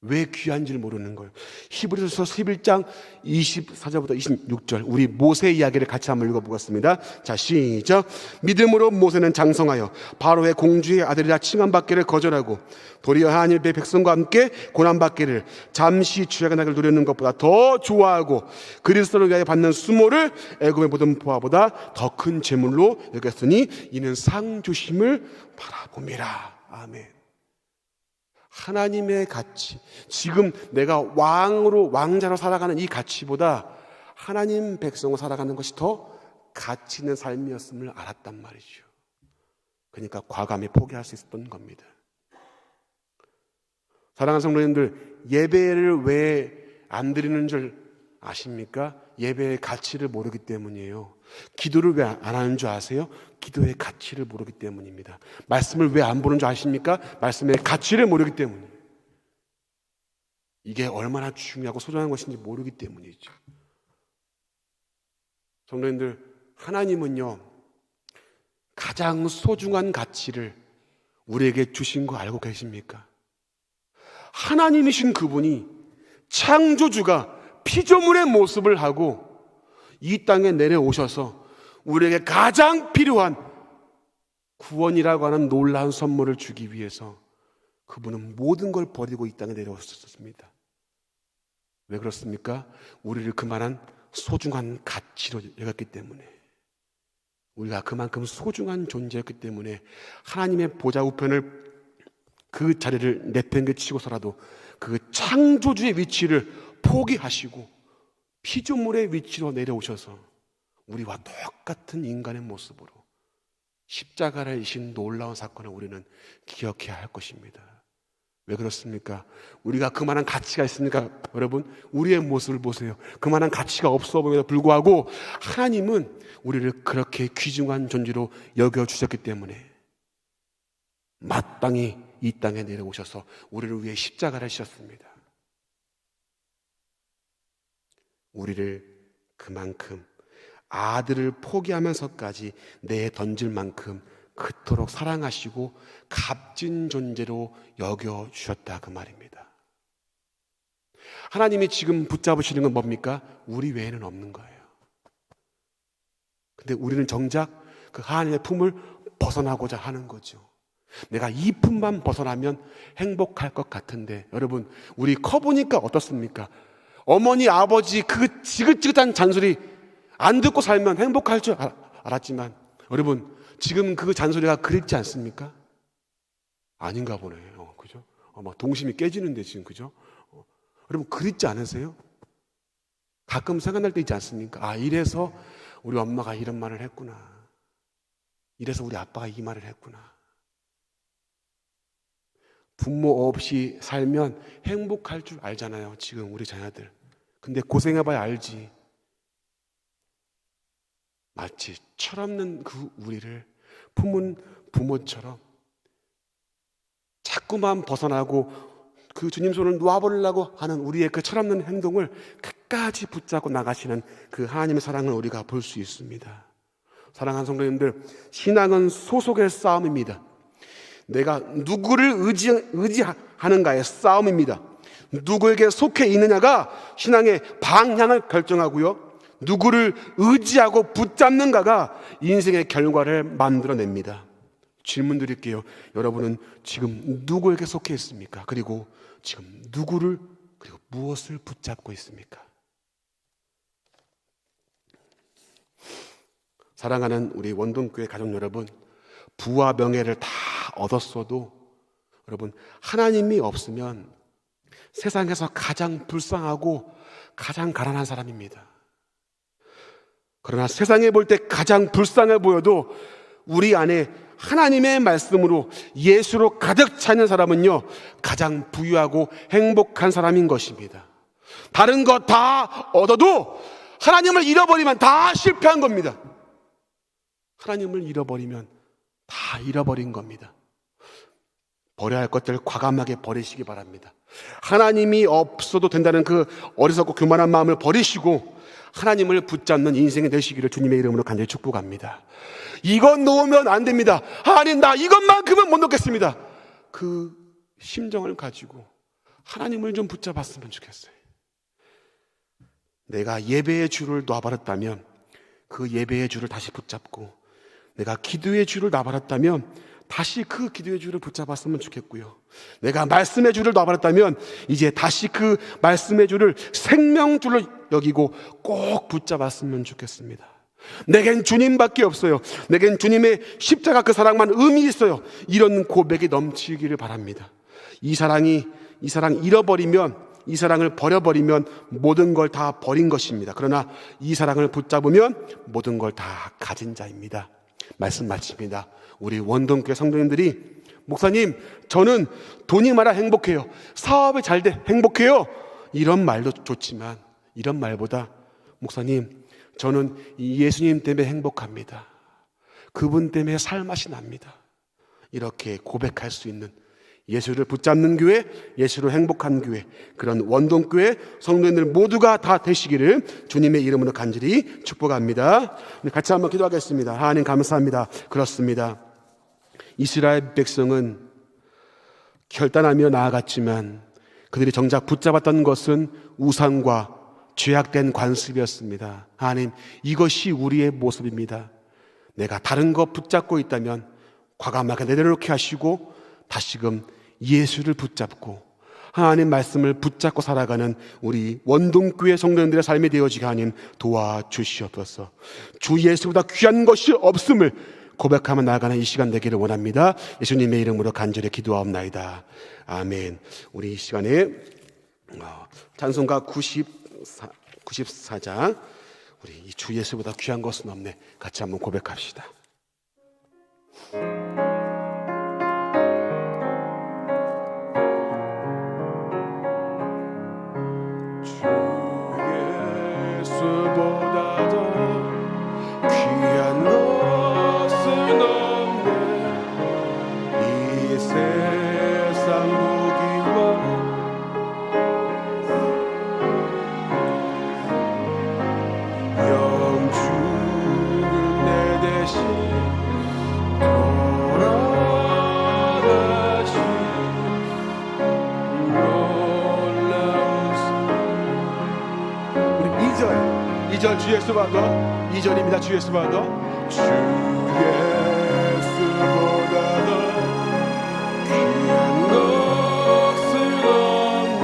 왜 귀한지를 모르는 거예요. 히브리서 11장 24절부터 26절, 우리 모세 이야기를 같이 한번 읽어보겠습니다. 자, 시작. 믿음으로 모세는 장성하여 바로의 공주의 아들이라 칭함받기를 거절하고 도리어 하나님의 백성과 함께 고난받기를 잠시 죄악의 낙을 누리는 것보다 더 좋아하고 그리스도를 위하여 받는 수모를 애굽의 모든 보화보다 더 큰 재물로 여겼으니 이는 상 주심을 바라봅니다. 아멘. 하나님의 가치, 지금 내가 왕자로 살아가는 이 가치보다 하나님 백성으로 살아가는 것이 더 가치 있는 삶이었음을 알았단 말이죠. 그러니까 과감히 포기할 수 있었던 겁니다. 사랑하는 성도님들, 예배를 왜 안 드리는 줄 아십니까? 예배의 가치를 모르기 때문이에요. 기도를 왜 안 하는 줄 아세요? 기도의 가치를 모르기 때문입니다. 말씀을 왜 안 보는 줄 아십니까? 말씀의 가치를 모르기 때문이에요. 이게 얼마나 중요하고 소중한 것인지 모르기 때문이죠. 성도님들, 하나님은요, 가장 소중한 가치를 우리에게 주신 거 알고 계십니까? 하나님이신 그분이 창조주가 피조물의 모습을 하고 이 땅에 내려오셔서 우리에게 가장 필요한 구원이라고 하는 놀라운 선물을 주기 위해서 그분은 모든 걸 버리고 이 땅에 내려오셨습니다. 왜 그렇습니까? 우리를 그만한 소중한 가치로 여겼기 때문에, 우리가 그만큼 소중한 존재였기 때문에 하나님의 보좌 우편을 그 자리를 내팽개치고서라도 그 창조주의 위치를 포기하시고 피조물의 위치로 내려오셔서 우리와 똑같은 인간의 모습으로 십자가를 지신 놀라운 사건을 우리는 기억해야 할 것입니다. 왜 그렇습니까? 우리가 그만한 가치가 있습니까? 여러분, 우리의 모습을 보세요. 그만한 가치가 없어 보임에도 불구하고 하나님은 우리를 그렇게 귀중한 존재로 여겨주셨기 때문에 마땅히 이 땅에 내려오셔서 우리를 위해 십자가를 지셨습니다. 우리를 그만큼 아들을 포기하면서까지 내에 던질 만큼 그토록 사랑하시고 값진 존재로 여겨주셨다, 그 말입니다. 하나님이 지금 붙잡으시는 건 뭡니까? 우리 외에는 없는 거예요. 근데 우리는 정작 그 하나님의 품을 벗어나고자 하는 거죠. 내가 이 품만 벗어나면 행복할 것 같은데, 여러분, 우리 커보니까 어떻습니까? 어머니, 아버지 그 지긋지긋한 잔소리 안 듣고 살면 행복할 줄 알았지만, 여러분, 지금 그 잔소리가 그립지 않습니까? 아닌가 보네요. 그죠? 막 동심이 깨지는데 지금, 그죠? 여러분, 그립지 않으세요? 가끔 생각날 때 있지 않습니까? 아, 이래서 우리 엄마가 이런 말을 했구나. 이래서 우리 아빠가 이 말을 했구나. 부모 없이 살면 행복할 줄 알잖아요, 지금 우리 자녀들. 근데 고생해봐야 알지. 마치 철없는 그 우리를 품은 부모처럼 자꾸만 벗어나고 그 주님 손을 놓아버리려고 하는 우리의 그 철없는 행동을 끝까지 붙잡고 나가시는 그 하나님의 사랑을 우리가 볼 수 있습니다. 사랑하는 성도님들, 신앙은 소속의 싸움입니다. 내가 누구를 의지하는가의 싸움입니다. 누구에게 속해 있느냐가 신앙의 방향을 결정하고요, 누구를 의지하고 붙잡는가가 인생의 결과를 만들어냅니다. 질문 드릴게요. 여러분은 지금 누구에게 속해 있습니까? 그리고 지금 누구를, 그리고 무엇을 붙잡고 있습니까? 사랑하는 우리 원동교회 가족 여러분, 부와 명예를 다 얻었어도 여러분, 하나님이 없으면 세상에서 가장 불쌍하고 가장 가난한 사람입니다. 그러나 세상에 볼 때 가장 불쌍해 보여도 우리 안에 하나님의 말씀으로 예수로 가득 차 있는 사람은요, 가장 부유하고 행복한 사람인 것입니다. 다른 거 다 얻어도 하나님을 잃어버리면 다 실패한 겁니다. 하나님을 잃어버리면 다 잃어버린 겁니다. 버려야 할 것들을 과감하게 버리시기 바랍니다. 하나님이 없어도 된다는 그 어리석고 교만한 마음을 버리시고 하나님을 붙잡는 인생이 되시기를 주님의 이름으로 간절히 축복합니다. 이건 놓으면 안 됩니다. 하나님, 나 이것만큼은 못 놓겠습니다. 그 심정을 가지고 하나님을 좀 붙잡았으면 좋겠어요. 내가 예배의 줄을 놔버렸다면 그 예배의 줄을 다시 붙잡고, 내가 기도의 줄을 놔버렸다면 다시 그 기도의 줄을 붙잡았으면 좋겠고요. 내가 말씀의 줄을 놔버렸다면 이제 다시 그 말씀의 줄을 생명줄로 여기고 꼭 붙잡았으면 좋겠습니다. 내겐 주님밖에 없어요. 내겐 주님의 십자가 그 사랑만 의미 있어요. 이런 고백이 넘치기를 바랍니다. 이 사랑 잃어버리면, 이 사랑을 버려버리면 모든 걸 다 버린 것입니다. 그러나 이 사랑을 붙잡으면 모든 걸 다 가진 자입니다. 말씀 마칩니다. 우리 원동교회 성도님들이, 목사님, 저는 돈이 많아 행복해요, 사업이 잘 돼 행복해요, 이런 말도 좋지만 이런 말보다, 목사님, 저는 예수님 때문에 행복합니다, 그분 때문에 살맛이 납니다, 이렇게 고백할 수 있는, 예수를 붙잡는 교회, 예수로 행복한 교회, 그런 원동교회 성도님들 모두가 다 되시기를 주님의 이름으로 간절히 축복합니다. 같이 한번 기도하겠습니다. 하나님 감사합니다. 그렇습니다. 이스라엘 백성은 결단하며 나아갔지만 그들이 정작 붙잡았던 것은 우상과 죄악된 관습이었습니다. 하나님, 이것이 우리의 모습입니다. 내가 다른 거 붙잡고 있다면 과감하게 내려놓게 하시고 다시금 예수를 붙잡고 하나님 말씀을 붙잡고 살아가는 우리 원동교회 성도님들의 삶이 되어지게 하나님 도와주시옵소서. 주 예수보다 귀한 것이 없음을 고백하며 나아가는 이 시간 되기를 원합니다. 예수님의 이름으로 간절히 기도하옵나이다. 아멘. 우리 이 시간에 찬송가 94장, 우리 주 예수보다 귀한 것은 없네, 같이 한번 고백합시다. 예수보다 더 귀한 것은 없네. 이 세상 무기와 영주는 내 대신 돌아가신 놀라운 2절 주 예수보다 더, 2절입니다. 주 예수보다 더, 주 예수보다 더 귀한 것은 없네.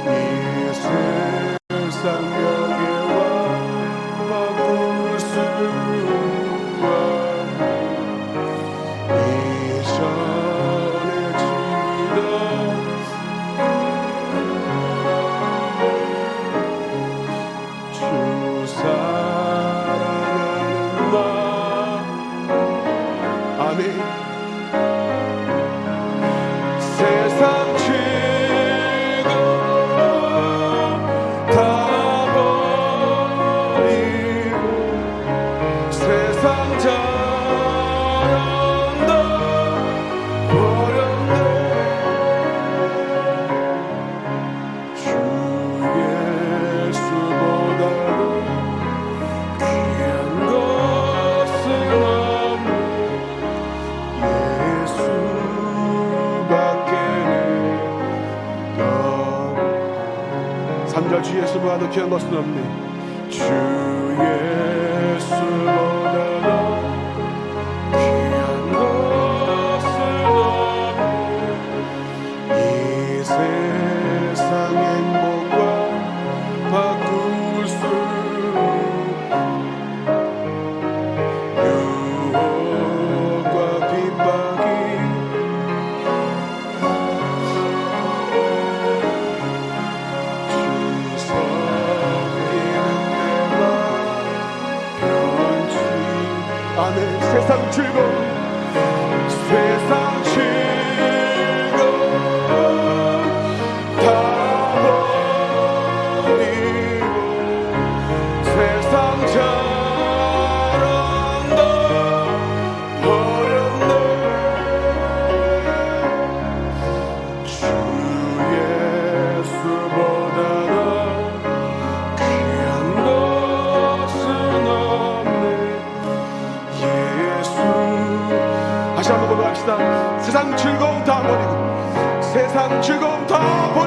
이 세상 명예와 바꿀 수 없네. 이전에 지던 주 사랑하는 마음, 아멘. 세상 즐거움 다 버리고 세상 자랑도 버렸네. 주 예수보다 귀한 것은 없네. 예수밖에는 더. 3절 주 예수보다 더 귀한 것은 없네. 주 예수보다 더 귀한 것은 없네. 이 세상 행복과 바꿀 수 유혹과 핍박이 주 섬기는 내 맘 변치 않은 세상 즐거움, 세상 즐거움 다 버리고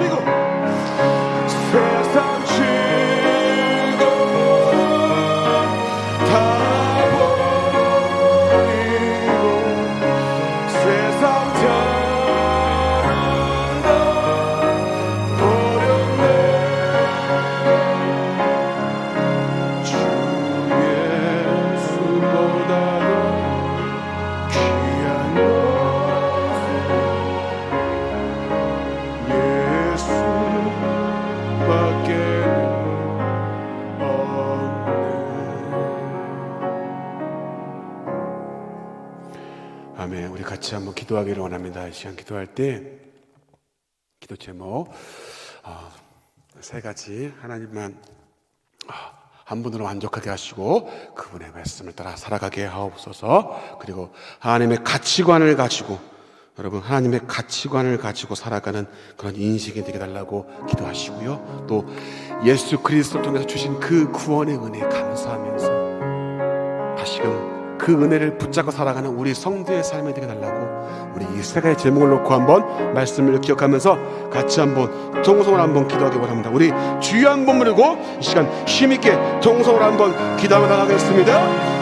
버리고 세상 즐거움 다 버리고 세상 자랑도 버렸네. 주 예수보다도 귀한 것은 예수밖에 없네. 아멘. 우리 같이 한번 기도하기를 원합니다. 이 시간 기도할 때 기도 제목 세 가지. 하나님만 한 분으로 만족하게 하시고 그분의 말씀을 따라 살아가게 하옵소서. 그리고 하나님의 가치관을 가지고, 여러분 하나님의 가치관을 가지고 살아가는 그런 인식이 되게 달라고 기도하시고요. 또 예수 그리스도를 통해서 주신 그 구원의 은혜에 감사하면서 다시금 그 은혜를 붙잡고 살아가는 우리 성도의 삶이 되게 달라고, 우리 이 세 가지 제목을 놓고 한번 말씀을 기억하면서 같이 한번 동성을 한번 기도하기 원합니다. 우리 주여 한번 부르고 이 시간 힘있게 동성을 한번 기도하며 나가겠습니다.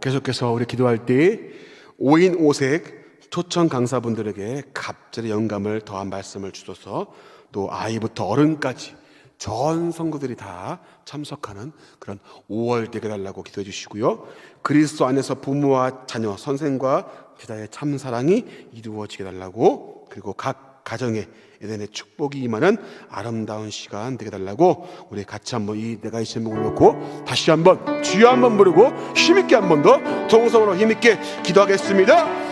계속해서 우리 기도할 때 5인 5색 초청 강사분들에게 갑절의 영감을 더한 말씀을 주셔서 또 아이부터 어른까지 전 성도들이 다 참석하는 그런 5월 되게 달라고 기도해 주시고요. 그리스도 안에서 부모와 자녀, 선생과 제자의 참사랑이 이루어지게 달라고, 그리고 각 가정에 에덴의 축복이 임하는 아름다운 시간 되게 달라고 우리 같이 한번 이 내가 이 제목을 놓고 다시 한번 주여 한번 부르고 힘있게 한 번 더 동성으로 힘있게 기도하겠습니다.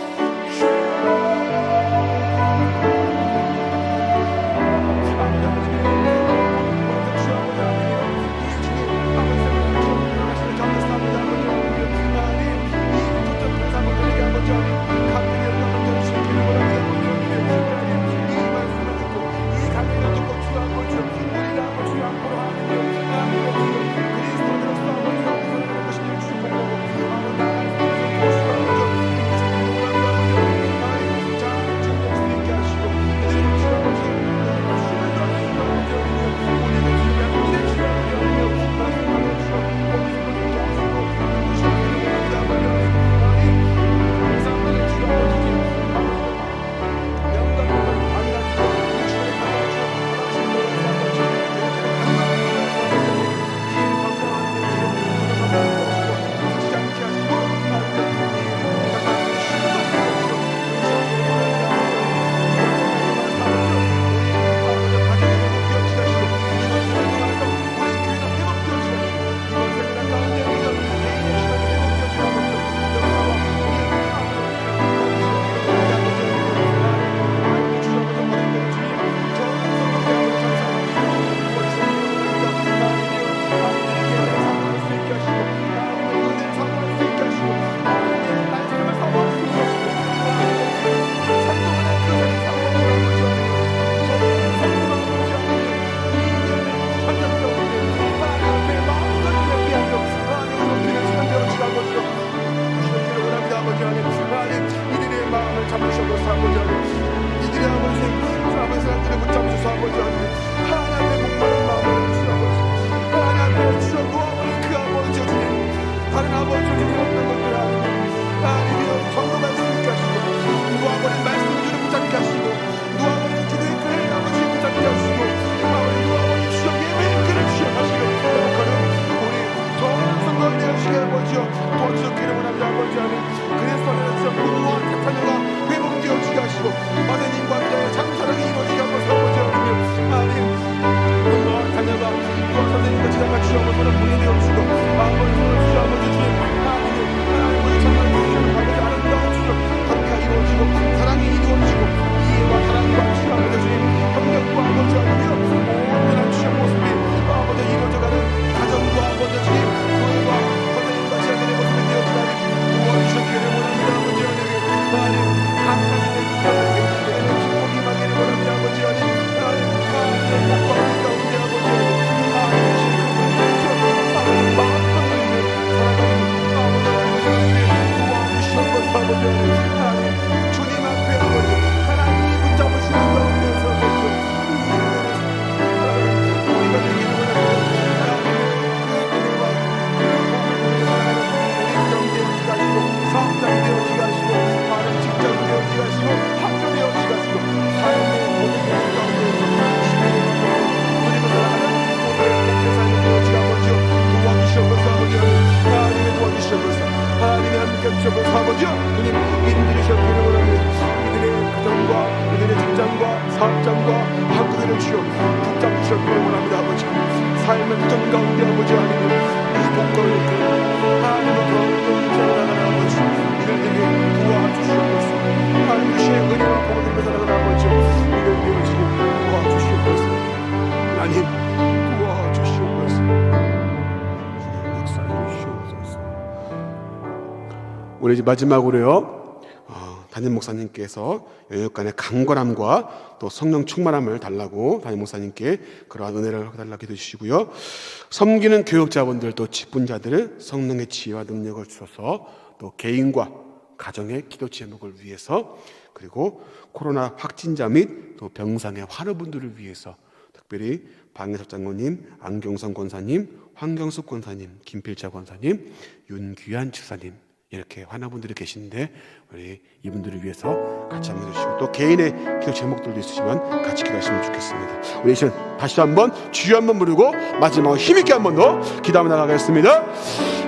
우리 이제 마지막으로요, 담임 목사님께서 영육간의 강건함과 또 성령 충만함을 달라고 담임 목사님께 그러한 은혜를 달라고 해주시고요. 섬기는 교육자분들 또 직분자들은 성령의 지혜와 능력을 주셔서 또 개인과 가정의 기도 제목을 위해서, 그리고 코로나 확진자 및 또 병상의 환우분들을 위해서 특별히 방해섭 장로님, 안경성 권사님, 황경숙 권사님, 김필자 권사님, 윤귀한 주사님, 이렇게 화난 분들이 계신데 우리 이분들을 위해서 같이 한번 해주시고 또 개인의 기도 제목들도 있으시면 같이 기도하시면 좋겠습니다. 우리 이제 다시 한번 주여 한번 부르고 마지막으로 힘있게 한번 더 기도하며 나가겠습니다.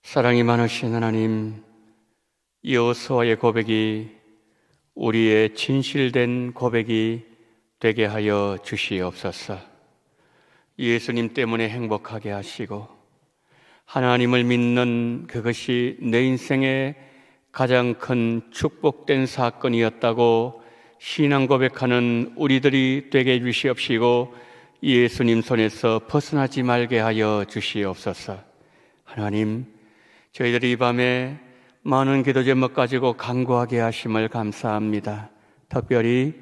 사랑이 많으신 하나님, 여호수아의 고백이 우리의 진실된 고백이 되게 하여 주시옵소서. 예수님 때문에 행복하게 하시고 하나님을 믿는 그것이 내 인생의 가장 큰 축복된 사건이었다고 신앙 고백하는 우리들이 되게 해주시옵시고 예수님 손에서 벗어나지 말게 하여 주시옵소서. 하나님, 저희들이 이 밤에 많은 기도 제목 가지고 간구하게 하심을 감사합니다. 특별히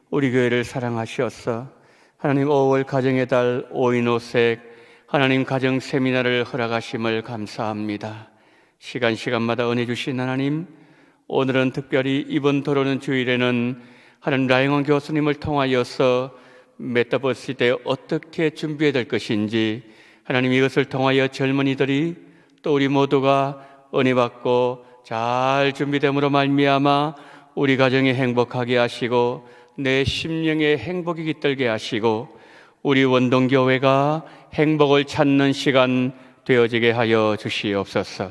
우리 교회를 사랑하셔서 하나님 5월 가정의 달 5인오색 하나님 가정 세미나를 허락하심을 감사합니다. 시간마다 은혜 주신 하나님, 오늘은 특별히 이번 돌아오는 주일에는 하나님 라영원 교수님을 통하여서 메타버스 때 어떻게 준비해야 될 것인지 하나님 이것을 통하여 젊은이들이 또 우리 모두가 은혜 받고 잘 준비됨으로 말미암아 우리 가정이 행복하게 하시고 내 심령의 행복이 깃들게 하시고 우리 원동교회가 행복을 찾는 시간 되어지게 하여 주시옵소서.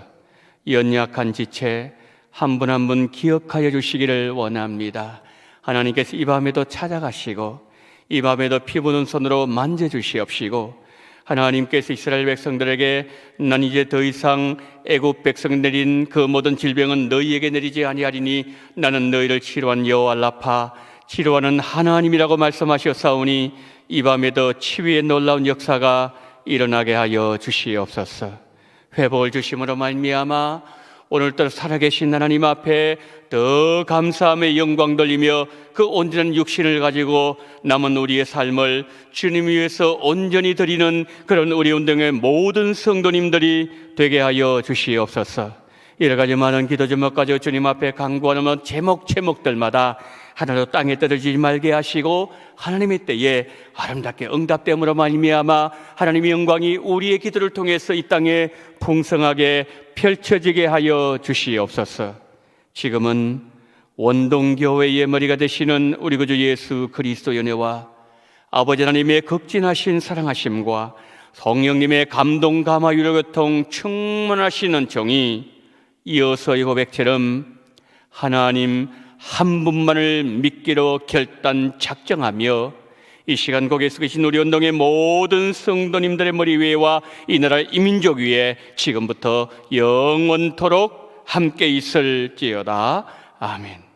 연약한 지체 한 분 한 분 기억하여 주시기를 원합니다. 하나님께서 이 밤에도 찾아가시고 이 밤에도 피 부는 손으로 만져주시옵시고 하나님께서 이스라엘 백성들에게 난 이제 더 이상 애굽 백성 내린 그 모든 질병은 너희에게 내리지 아니하리니 나는 너희를 치료한 여호와 라파 치료하는 하나님이라고 말씀하셨사오니 이 밤에도 치유의 놀라운 역사가 일어나게 하여 주시옵소서. 회복을 주심으로 말미암아 오늘따라 살아계신 하나님 앞에 더 감사함의 영광 돌리며 그 온전한 육신을 가지고 남은 우리의 삶을 주님 위해서 온전히 드리는 그런 우리 운동의 모든 성도님들이 되게 하여 주시옵소서. 여러 가지 많은 기도 제목 가지고 주님 앞에 간구하는 제목들마다 하나도 땅에 떨어지지 말게 하시고 하나님의 때에 아름답게 응답됨으로 말미암아 하나님의 영광이 우리의 기도를 통해서 이 땅에 풍성하게 펼쳐지게 하여 주시옵소서. 지금은 원동교회의 머리가 되시는 우리 구주 예수 그리스도의 은혜와 아버지 하나님의 극진하신 사랑하심과 성령님의 감동 감화 위로 교통 충만하시는 정이 이어서의 고백처럼 하나님 한 분만을 믿기로 결단 작정하며 이 시간 거기에 서 계신 우리 원동의 모든 성도님들의 머리 위에와 이 나라 이민족 위에 지금부터 영원토록 함께 있을지어다. 아멘.